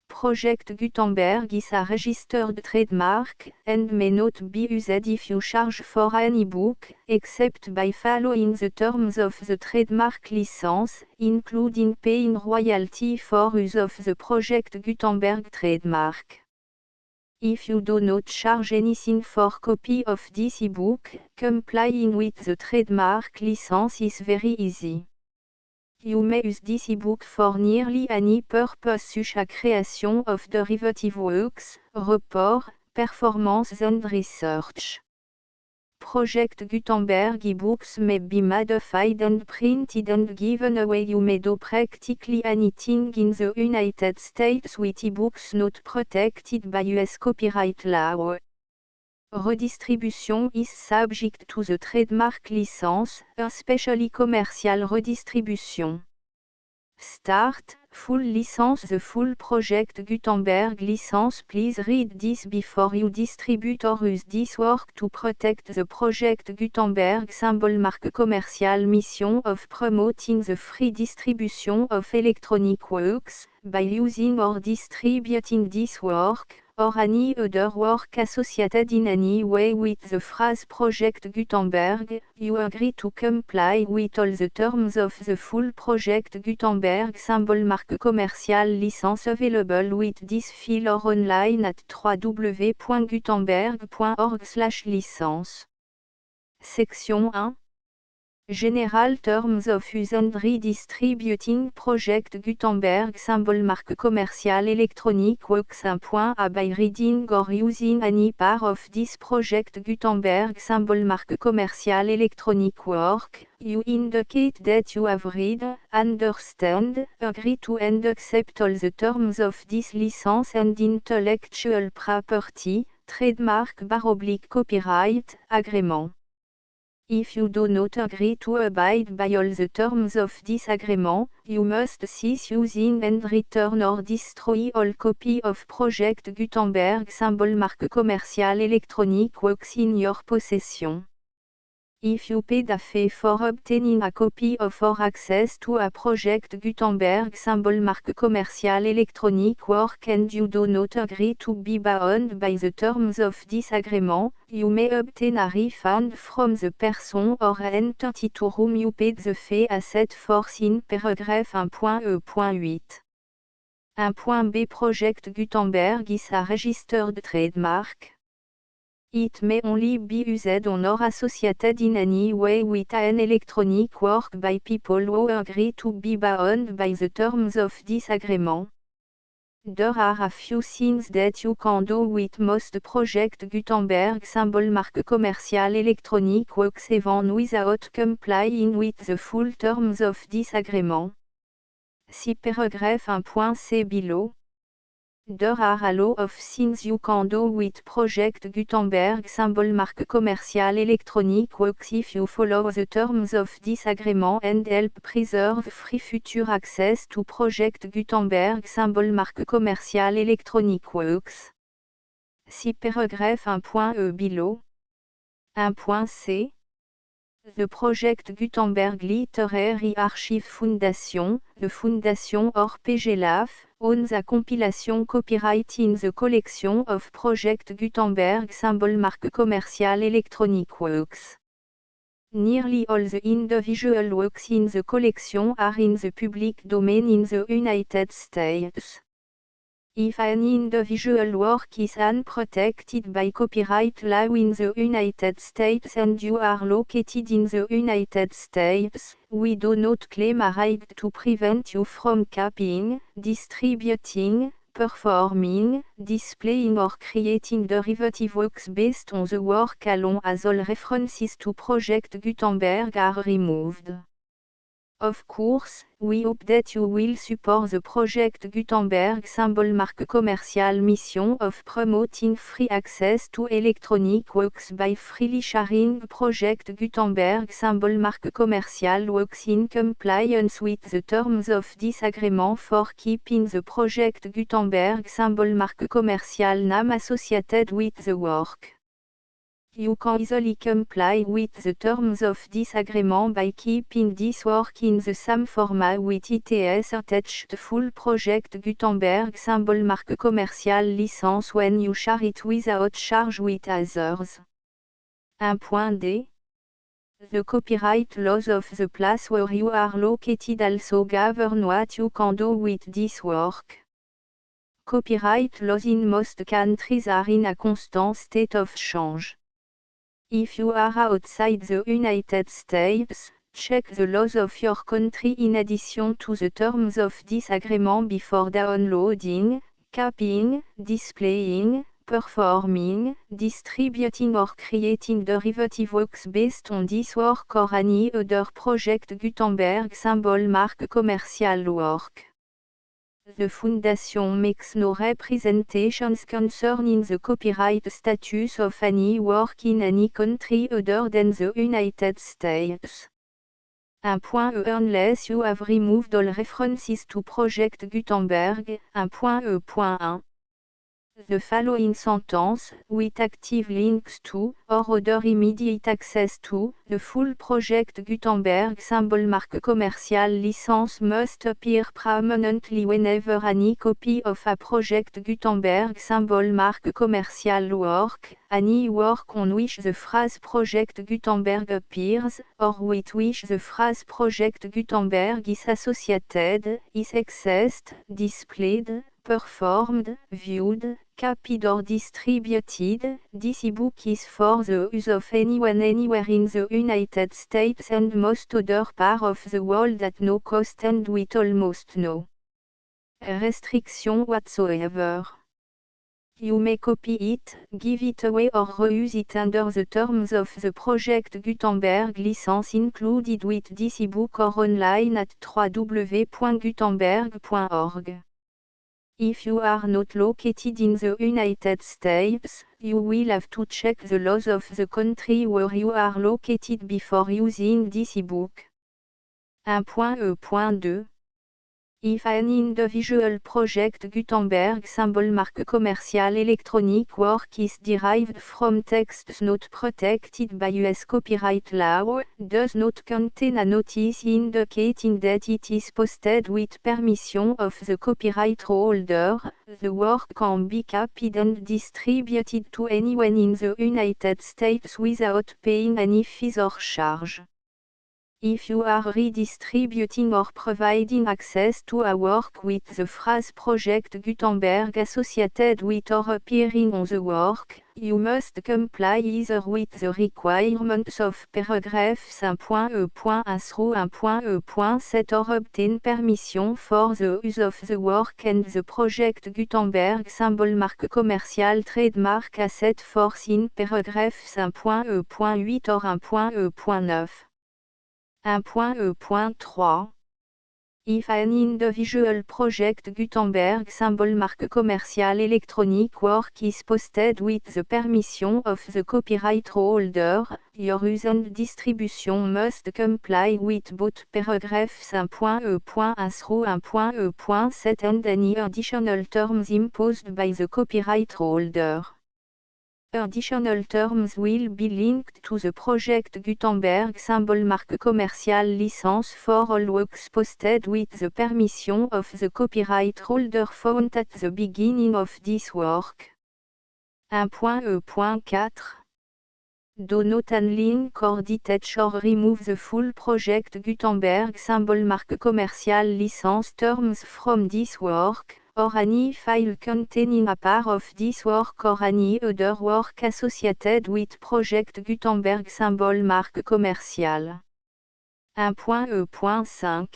Project Gutenberg is a registered trademark, and may not be used if you charge for any book, except by following the terms of the trademark license, including paying royalty for use of the Project Gutenberg trademark. If you do not charge anything for copy of this ebook, complying with the trademark license is very easy. You may use this ebook for nearly any purpose such as creation of derivative works, report, performance and research. Project Gutenberg ebooks may be modified and printed and given away. You may do practically anything in the United States with ebooks not protected by US copyright law. Redistribution is subject to the trademark license, especially commercial redistribution. Start, full license. The full Project Gutenberg license. Please read this before you distribute or use this work to protect the Project Gutenberg symbol marque commerciale mission of promoting the free distribution of electronic works, by using or distributing this work, or any other work associated in any way with the phrase Project Gutenberg. You agree to comply with all the terms of the full Project Gutenberg symbol marque commerciale license available with this file or online at www.gutenberg.org/licence. Section 1. General Terms of Use and Redistributing Project Gutenberg symbol marque commerciale electronic works. 1.a By reading or using any part of this Project Gutenberg symbol marque commerciale electronic work, you indicate that you have read, understand, agree to and accept all the terms of this license and intellectual property, trademark/copyright, agreement. If you do not agree to abide by all the terms of this agreement, you must cease using and return or destroy all copy of Project Gutenberg symbol marque commerciale electronic works in your possession. If you paid a fee for obtaining a copy of or access to a Project Gutenberg symbol marque commerciale electronic work and you do not agree to be bound by the terms of this agreement, you may obtain a refund from the person or entity to whom you paid the fee as set forth in paragraph 1.e.8. 1.b Project Gutenberg is a registered trademark. It may only be used on or associated in any way with an electronic work by people who agree to be bound by the terms of this agreement. There are a few things that you can do with most Project Gutenberg symbol marque commerciale electronic works even without complying with the full terms of this agreement. See paragraph 1.c below. There are a lot of things you can do with Project Gutenberg symbol marque commerciale electronic works if you follow the terms of this agreement and help preserve free future access to Project Gutenberg symbol marque commerciale electronic works. See paragraph 1.e below. 1.c The Project Gutenberg Literary Archive Foundation, the Foundation or PGLAF, owns a compilation copyright in the collection of Project Gutenberg symbol marque commerciale electronic works. Nearly all the individual works in the collection are in the public domain in the United States. If an individual work is unprotected by copyright law in the United States and you are located in the United States, we do not claim a right to prevent you from copying, distributing, performing, displaying or creating derivative works based on the work alone as all references to Project Gutenberg are removed. Of course, we hope that you will support the project Gutenberg symbol marque commercial mission of promoting free access to electronic works by freely sharing project Gutenberg symbol marque commercial works in compliance with the terms of this agreement for keeping the project Gutenberg symbol marque commercial name associated with the work. You can easily comply with the terms of this agreement by keeping this work in the same format with its attached full project Gutenberg symbol marque commercial license when you share it without charge with others. 1.d. The copyright laws of the place where you are located also govern what you can do with this work. Copyright laws in most countries are in a constant state of change. If you are outside the United States, check the laws of your country in addition to the terms of this agreement before downloading, copying, displaying, performing, distributing or creating derivative works based on this work or any other project Gutenberg symbol marque commercial work. The Foundation makes no representations concerning the copyright status of any work in any country other than the United States. 1.e Unless you have removed all references to Project Gutenberg. 1.e.1. The following sentence, with active links to, or other immediate access to, the full Project Gutenberg symbol marque commercial license must appear prominently whenever any copy of a Project Gutenberg symbol marque commercial work, any work on which the phrase Project Gutenberg appears, or with which the phrase Project Gutenberg is associated, is accessed, displayed, performed, viewed, copied or distributed. This ebook is for the use of anyone anywhere in the United States and most other parts of the world at no cost and with almost no restriction whatsoever. You may copy it, give it away or reuse it under the terms of the Project Gutenberg license included with this ebook or online at www.gutenberg.org. If you are not located in the United States, you will have to check the laws of the country where you are located before using this ebook. 1.e.2. If an individual project Gutenberg symbol marque commercial electronic work is derived from texts not protected by US copyright law, does not contain a notice indicating that it is posted with permission of the copyright holder, the work can be copied and distributed to anyone in the United States without paying any fees or charge. If you are redistributing or providing access to a work with the phrase Project Gutenberg associated with or appearing on the work, you must comply either with the requirements of paragraphs 1.e.1 through 1.e.7 or obtain permission for the use of the work and the Project Gutenberg symbol marque commercial trademark as set forth in paragraphs 1.e.8 or 1.e.9. 1.e.3. If an individual project Gutenberg symbol marque commercial electronic work is posted with the permission of the copyright holder, your use and distribution must comply with both paragraphs 1.e.1 through 1.e.7 and any additional terms imposed by the copyright holder. Additional terms will be linked to the Project Gutenberg symbol marque commercial license for all works posted with the permission of the copyright holder found at the beginning of this work. 1.e.4. Do not unlink or detach or remove the full Project Gutenberg symbol marque commercial license terms from this work, or any file containing a part of this work or any other work associated with Project Gutenberg symbol marque commercial. 1.e.5.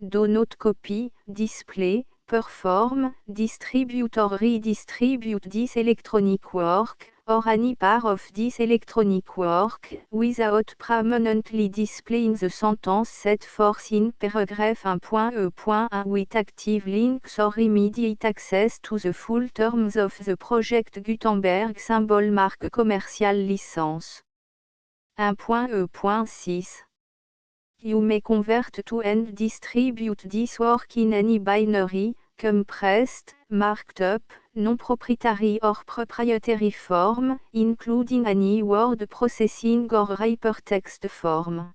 Do not copy, display, perform, distribute or redistribute this electronic work, or any part of this electronic work, without permanently displaying the sentence set forth in paragraph 1.e.1 with active links or immediate access to the full terms of the project Gutenberg symbol marque commerciale licence. 1.e.6 You may convert to and distribute this work in any binary, compressed, marked up, non-proprietary or proprietary form, including any word processing or hypertext form.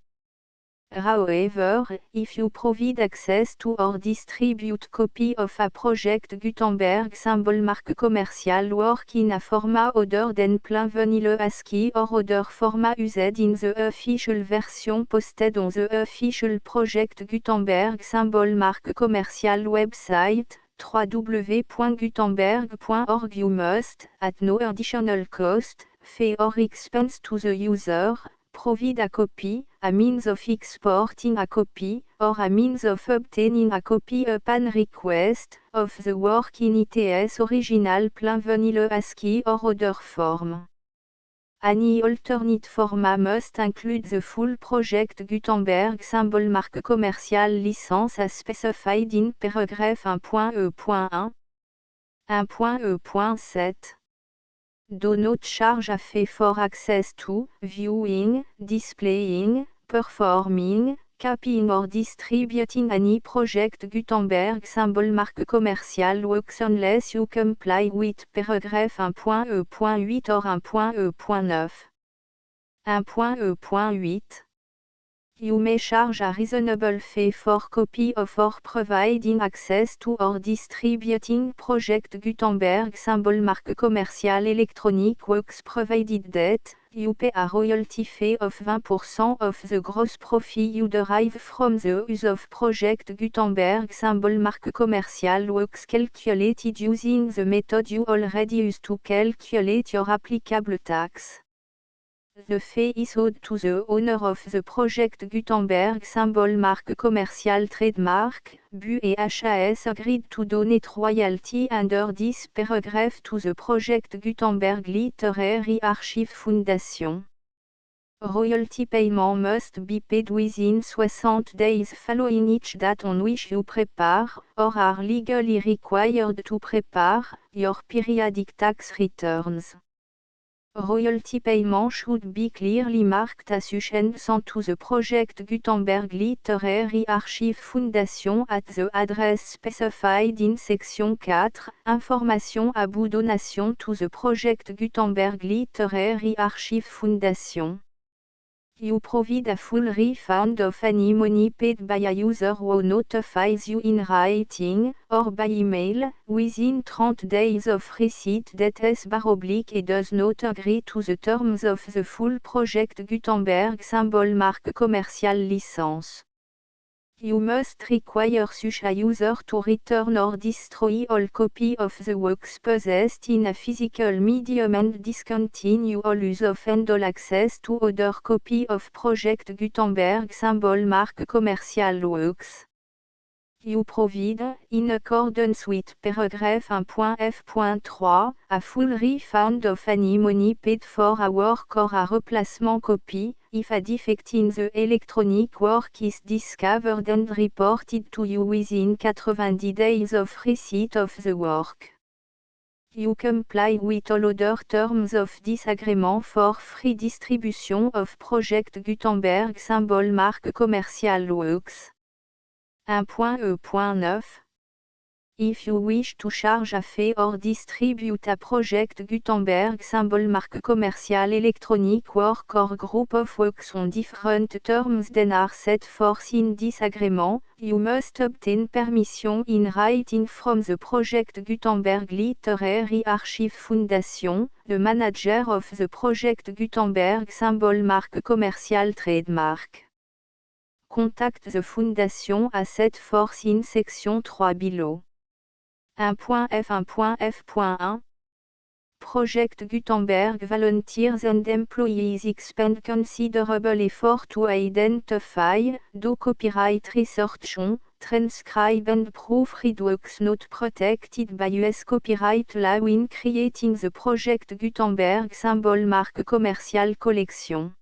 However, if you provide access to or distribute copy of a project Gutenberg symbol marque commerciale work in a format other than plain vanilla ASCII or other format used in the official version posted on the official project Gutenberg symbol marque commerciale website, www.gutenberg.org, you must, at no additional cost, fee or expense to the user, provide a copy, a means of exporting a copy, or a means of obtaining a copy upon request, of the work in its original plain vanilla ASCII or other form. Any alternate format must include the full project Gutenberg symbol marque commerciale licence as specified in paragraph 1.e.1. 1.e.7 Do not charge a fee for access to, viewing, displaying, performing, copying or distributing any project Gutenberg symbol marque commerciale works unless you comply with paragraph 1.e.8 or 1.e.9. 1.e.8 You may charge a reasonable fee for copy of or providing access to or distributing project Gutenberg symbol marque commerciale electronic works provided that you pay a royalty fee of 20% of the gross profit you derive from the use of project Gutenberg symbol marque commerciale works calculated using the method you already use to calculate your applicable tax. The fee is owed to the owner of the project Gutenberg symbol marque commerciale trademark, BU et HAS agreed to donate royalty under this paragraph to the project Gutenberg Literary Archive Foundation. Royalty payment must be paid within 60 days following each date on which you prepare, or are legally required to prepare, your periodic tax returns. Royalty payment should be clearly marked association to the project Gutenberg Literary Archive Foundation at the address specified in section 4, Information about donation to the project Gutenberg Literary Archive Foundation. You provide a full refund of any money paid by a user who notifies you in writing, or by email, within 30 days of receipt that /et does not agree to the terms of the full project Gutenberg symbol marque commerciale licence. You must require such a user to return or destroy all copy of the works possessed in a physical medium and discontinue all use of and all access to other copy of project Gutenberg symbol marque commerciale works. You provide, in accordance with paragraph 1.f.3, a full refund of any money paid for a work or a replacement copy, if a defect in the electronic work is discovered and reported to you within 90 days of receipt of the work. You comply with all other terms of this agreement for free distribution of project Gutenberg symbol marque commerciale works. 1.e.9 If you wish to charge a fee or distribute a project Gutenberg symbol marque commerciale electronic work or group of works on different terms than are set forth in this agreement, you must obtain permission in writing from the project Gutenberg Literary Archive Foundation, the manager of the project Gutenberg symbol marque commerciale trademark. Contact the Foundation as set forth in section 3 below. 1.f1.f.1 Project Gutenberg volunteers and employees expend considerable effort to identify, do copyright research on, transcribe and proofread works not protected by US copyright law in creating the project Gutenberg symbol marque commercial collection.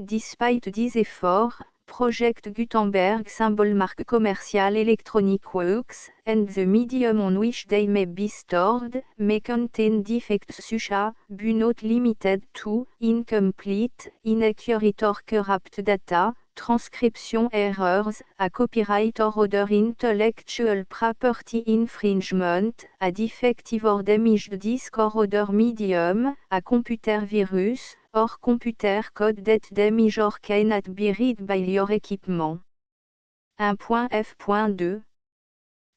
Despite these efforts, Project Gutenberg symbol marque commercial electronic works, and the medium on which they may be stored, may contain defects such as, but not limited to, incomplete, inaccurate or corrupt data, transcription errors, a copyright or other intellectual property infringement, a defective or damaged disk or other medium, a computer virus, or computer code that damage or cannot be read by your equipment. 1.f.2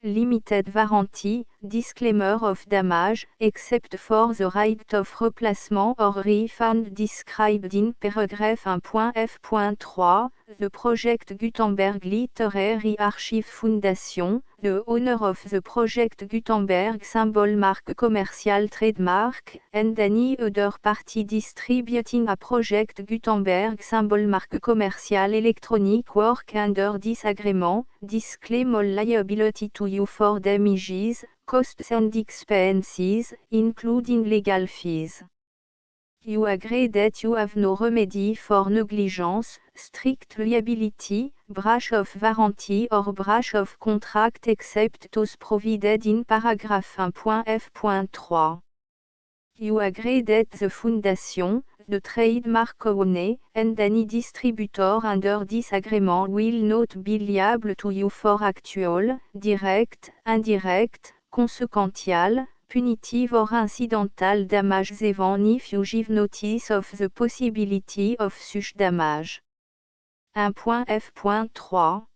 Limited warranty, disclaimer of damage, except for the right of replacement or refund described in paragraph 1.f.3, the Project Gutenberg Literary Archive Foundation, the owner of the Project Gutenberg symbol marque commercial trademark, and any other party distributing a Project Gutenberg symbol marque commercial electronic work under this agreement, disclaim all liability to you for damages, costs and expenses, including legal fees. You agree that you have no remedy for negligence, strict liability, breach of warranty or breach of contract except those provided in paragraph 1.f.3. You agree that the Foundation, the trademark owner, and any distributor under this agreement will not be liable to you for actual, direct, indirect, consequential, punitive or incidental damages even if you give notice of the possibility of such damage. 1.f.3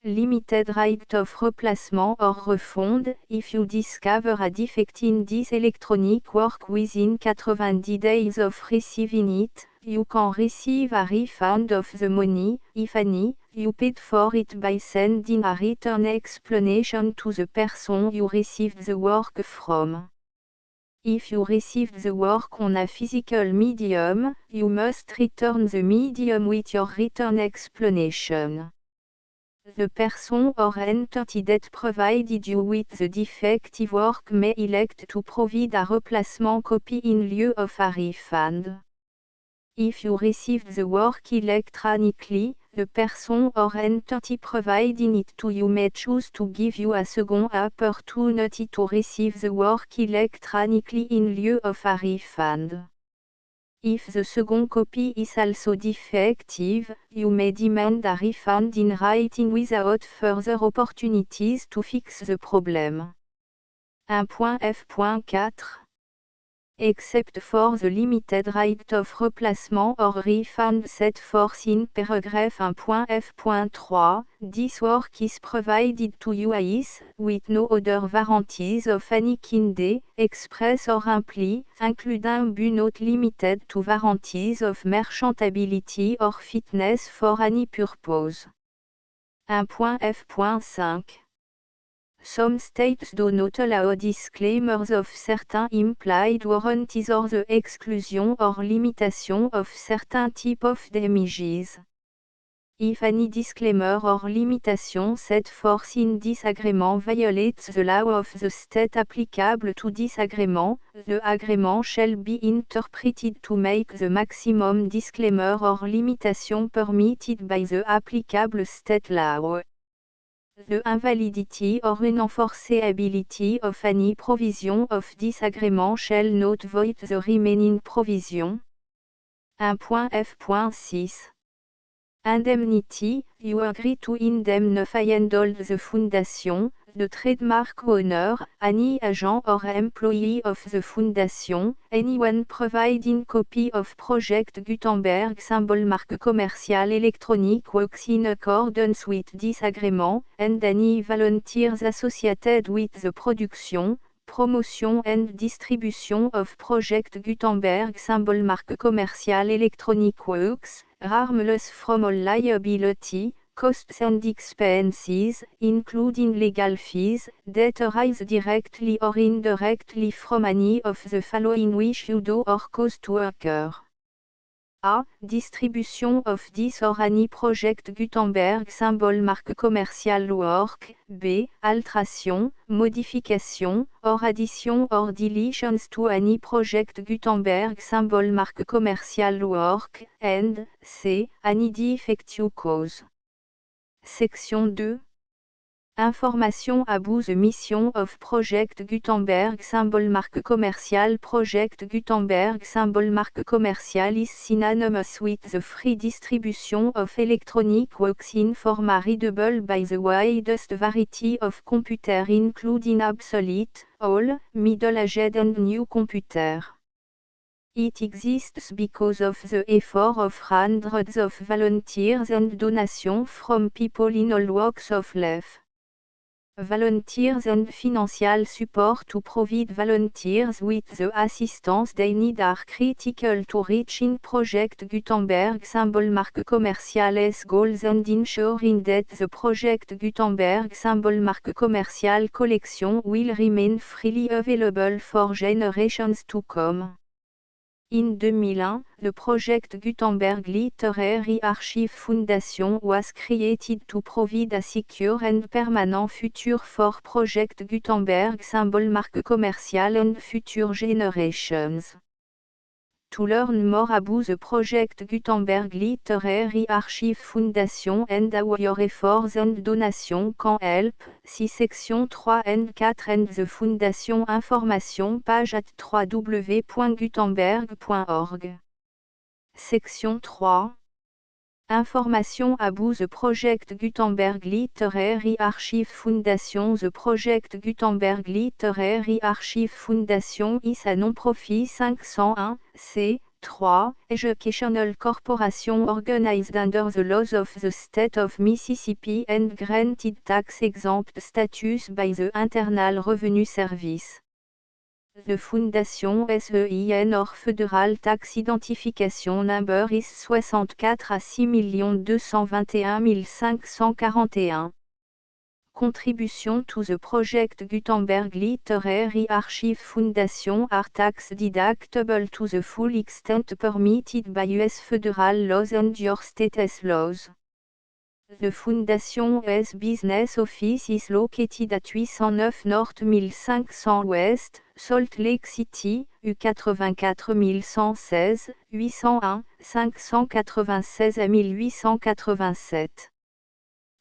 Limited right of replacement or refund, if you discover a defect in this electronic work within 90 days of receiving it, you can receive a refund of the money, if any, you paid for it by sending a written explanation to the person you received the work from. If you received the work on a physical medium, you must return the medium with your written explanation. The person or entity that provided you with the defective work may elect to provide a replacement copy in lieu of a refund. If you received the work electronically, the person or entity providing it to you may choose to give you a second opportunity to receive the work electronically in lieu of a refund. If the second copy is also defective, you may demand a refund in writing without further opportunities to fix the problem. 1.f.4 Except for the limited right of replacement or refund set forth in paragraph 1.f.3, this work is provided to you as, with no other warranties of any kind, express or implied, including but not limited to warranties of merchantability or fitness for any purpose. 1.f.5 Some states do not allow disclaimers of certain implied warranties or the exclusion or limitation of certain type of damages. If any disclaimer or limitation set forth in this agreement violates the law of the state applicable to this agreement, the agreement shall be interpreted to make the maximum disclaimer or limitation permitted by the applicable state law. The invalidity or unenforceability of any provision of this agreement shall not void the remaining provision. 1.f.6 Indemnity, you agree to indemnify and hold the Foundation, the trademark owner, any agent or employee of the Foundation, anyone providing copy of Project Gutenberg symbol marque commercial electronic works in accordance with this agreement, and any volunteers associated with the production, promotion and distribution of Project Gutenberg symbol marque commercial electronic works, harmless from all liability, costs and expenses, including legal fees, that arise directly or indirectly from any of the following which you do or cause to occur. A. Distribution of this or any project Gutenberg symbol marque commerciale work. B. Alteration, modification, or addition or deletions to any project Gutenberg symbol marque commerciale work. And C. Any defective cause. Section 2. Information about the mission of Project Gutenberg symbol marque commerciale. Project Gutenberg symbol marque commerciale is synonymous with the free distribution of electronic works in format readable by the widest variety of computer including obsolete, old, middle-aged and new computer. It exists because of the effort of hundreds of volunteers and donations from people in all walks of life. Volunteers and financial support to provide volunteers with the assistance they need are critical to reaching Project Gutenberg symbol marque commerciale's goals and ensuring that the Project Gutenberg symbol marque commerciale collection will remain freely available for generations to come. In 2001, the Project Gutenberg Literary Archive Foundation was created to provide a secure and permanent future for Project Gutenberg symbol marque commerciale and future generations. To learn more about the Project Gutenberg Literary Archive Foundation and how your efforts and donations can help, see section 3 and 4 and the Foundation information page at www.gutenberg.org. Section 3. Information about the Project Gutenberg Literary Archive Foundation. The Project Gutenberg Literary Archive Foundation is a non-profit 501(c)(3) educational corporation organized under the laws of the state of Mississippi and granted tax-exempt status by the Internal Revenue Service. The Foundation SEIN or Federal Tax Identification Number is 64 à 6 221 541. Contribution to the Project Gutenberg Literary Archive Foundation are tax deductible to the full extent permitted by U.S. federal laws and your state's laws. The Foundation's business office is located at 809 North 1500 West, Salt Lake City, U84 116, 801, 596 à 1887.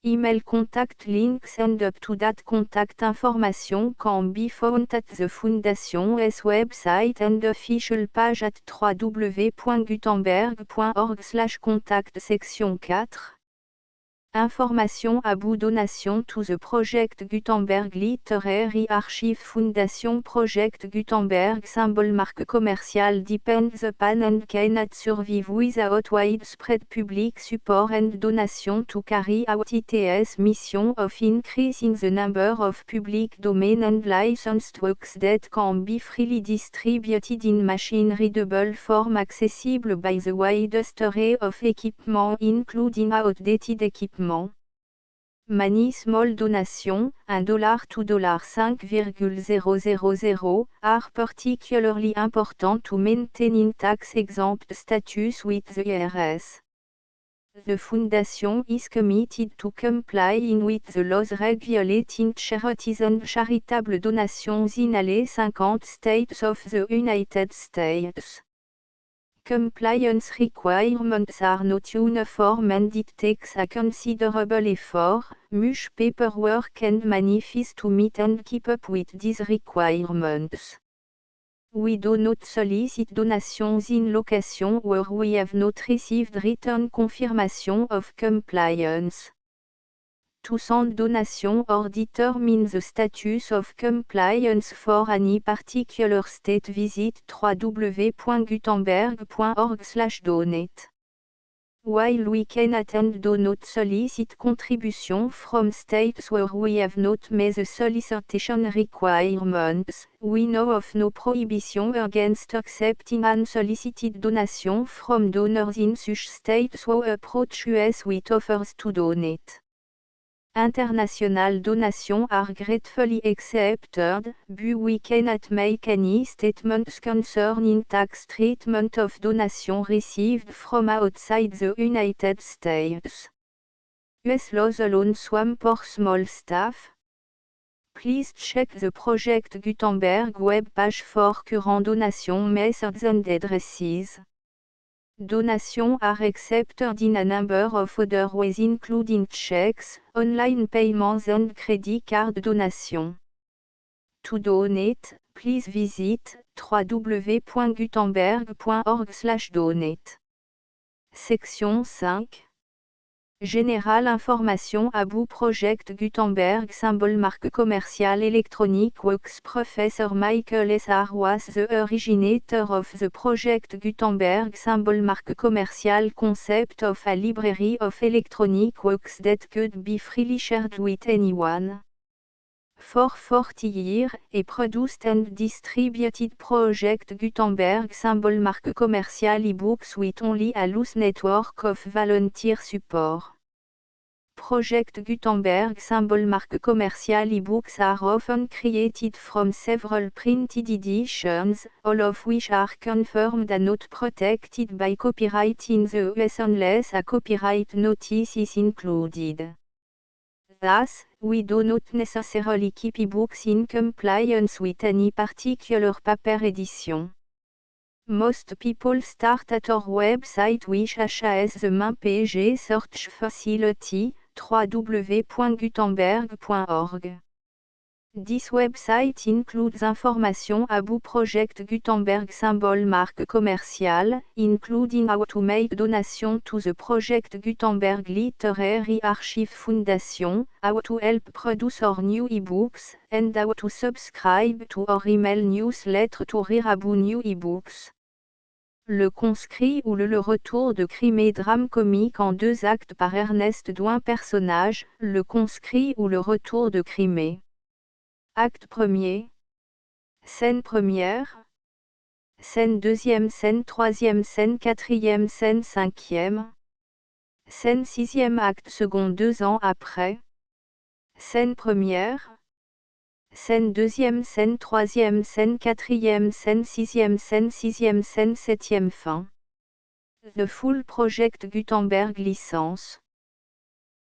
Email contact links and up-to-date contact information can be found at the Foundation's website and official page at www.gutenberg.org/contact. Section 4. Information about donation to the Project Gutenberg Literary Archive Foundation. Project Gutenberg symbol marque commerciale depends upon and cannot survive without widespread public support and donation to carry out its mission of increasing the number of public domain and licensed works that can be freely distributed in machine-readable form accessible by the widest array of equipment including outdated equipment. Many small donations, $1 to $5,000, are particularly important to maintaining tax-exempt status with the IRS. The Foundation is committed to complying with the laws regulating charities and charitable donations in all 50 states of the United States. Compliance requirements are not uniform and it takes a considerable effort, much paperwork and money fees to meet and keep up with these requirements. We do not solicit donations in locations where we have not received written confirmation of compliance. To send donation or determine the status of compliance for any particular state, visit www.gutenberg.org/donate. While we cannot and do not solicit contribution from states where we have not met the solicitation requirements, we know of no prohibition against accepting unsolicited donation from donors in such states who approach us with offers to donate. International donations are gratefully accepted, but we cannot make any statements concerning tax treatment of donation received from outside the United States. US laws alone swam for small staff. Please check the Project Gutenberg web page for current donation methods and addresses. Donations are accepted in a number of other ways including checks, online payments and credit card donations. To donate, please visit www.gutenberg.org/donate. Section 5. Général information about Project Gutenberg symbol marque commerciale électronique works. Professor Michael S. R. was the originator of the Project Gutenberg symbol marque commerciale concept of a library of electronic works that could be freely shared with anyone. For 40 years, he produced and distributed Project Gutenberg symbol marque commerciale ebooks with only a loose network of volunteer support. Project Gutenberg symbol marque commerciale ebooks are often created from several printed editions, all of which are confirmed and not protected by copyright in the US unless a copyright notice is included. Thus, we do not necessarily keep ebooks in compliance with any particular paper edition. Most people start at our website which has the main page search facility, www.gutenberg.org. This website includes information about Project Gutenberg symbol marque commerciale, including how to make donation to the Project Gutenberg Literary Archive Foundation, how to help produce our new ebooks, and how to subscribe to our email newsletter to read about new ebooks. Le conscrit ou le retour de crime et drame comique en 2 actes par Ernest Douin. Personnage, le conscrit ou le retour de Crimée. Acte 1er. Scène 1re. Scène 2e, scène 3e, scène 4e, scène 5e. Scène 6e, acte second 2 ans après. Scène 1re. Scène 2e, scène 3e, scène 4e, scène 6e, scène 6e, scène 7e. Fin. The Full Project Gutenberg licence.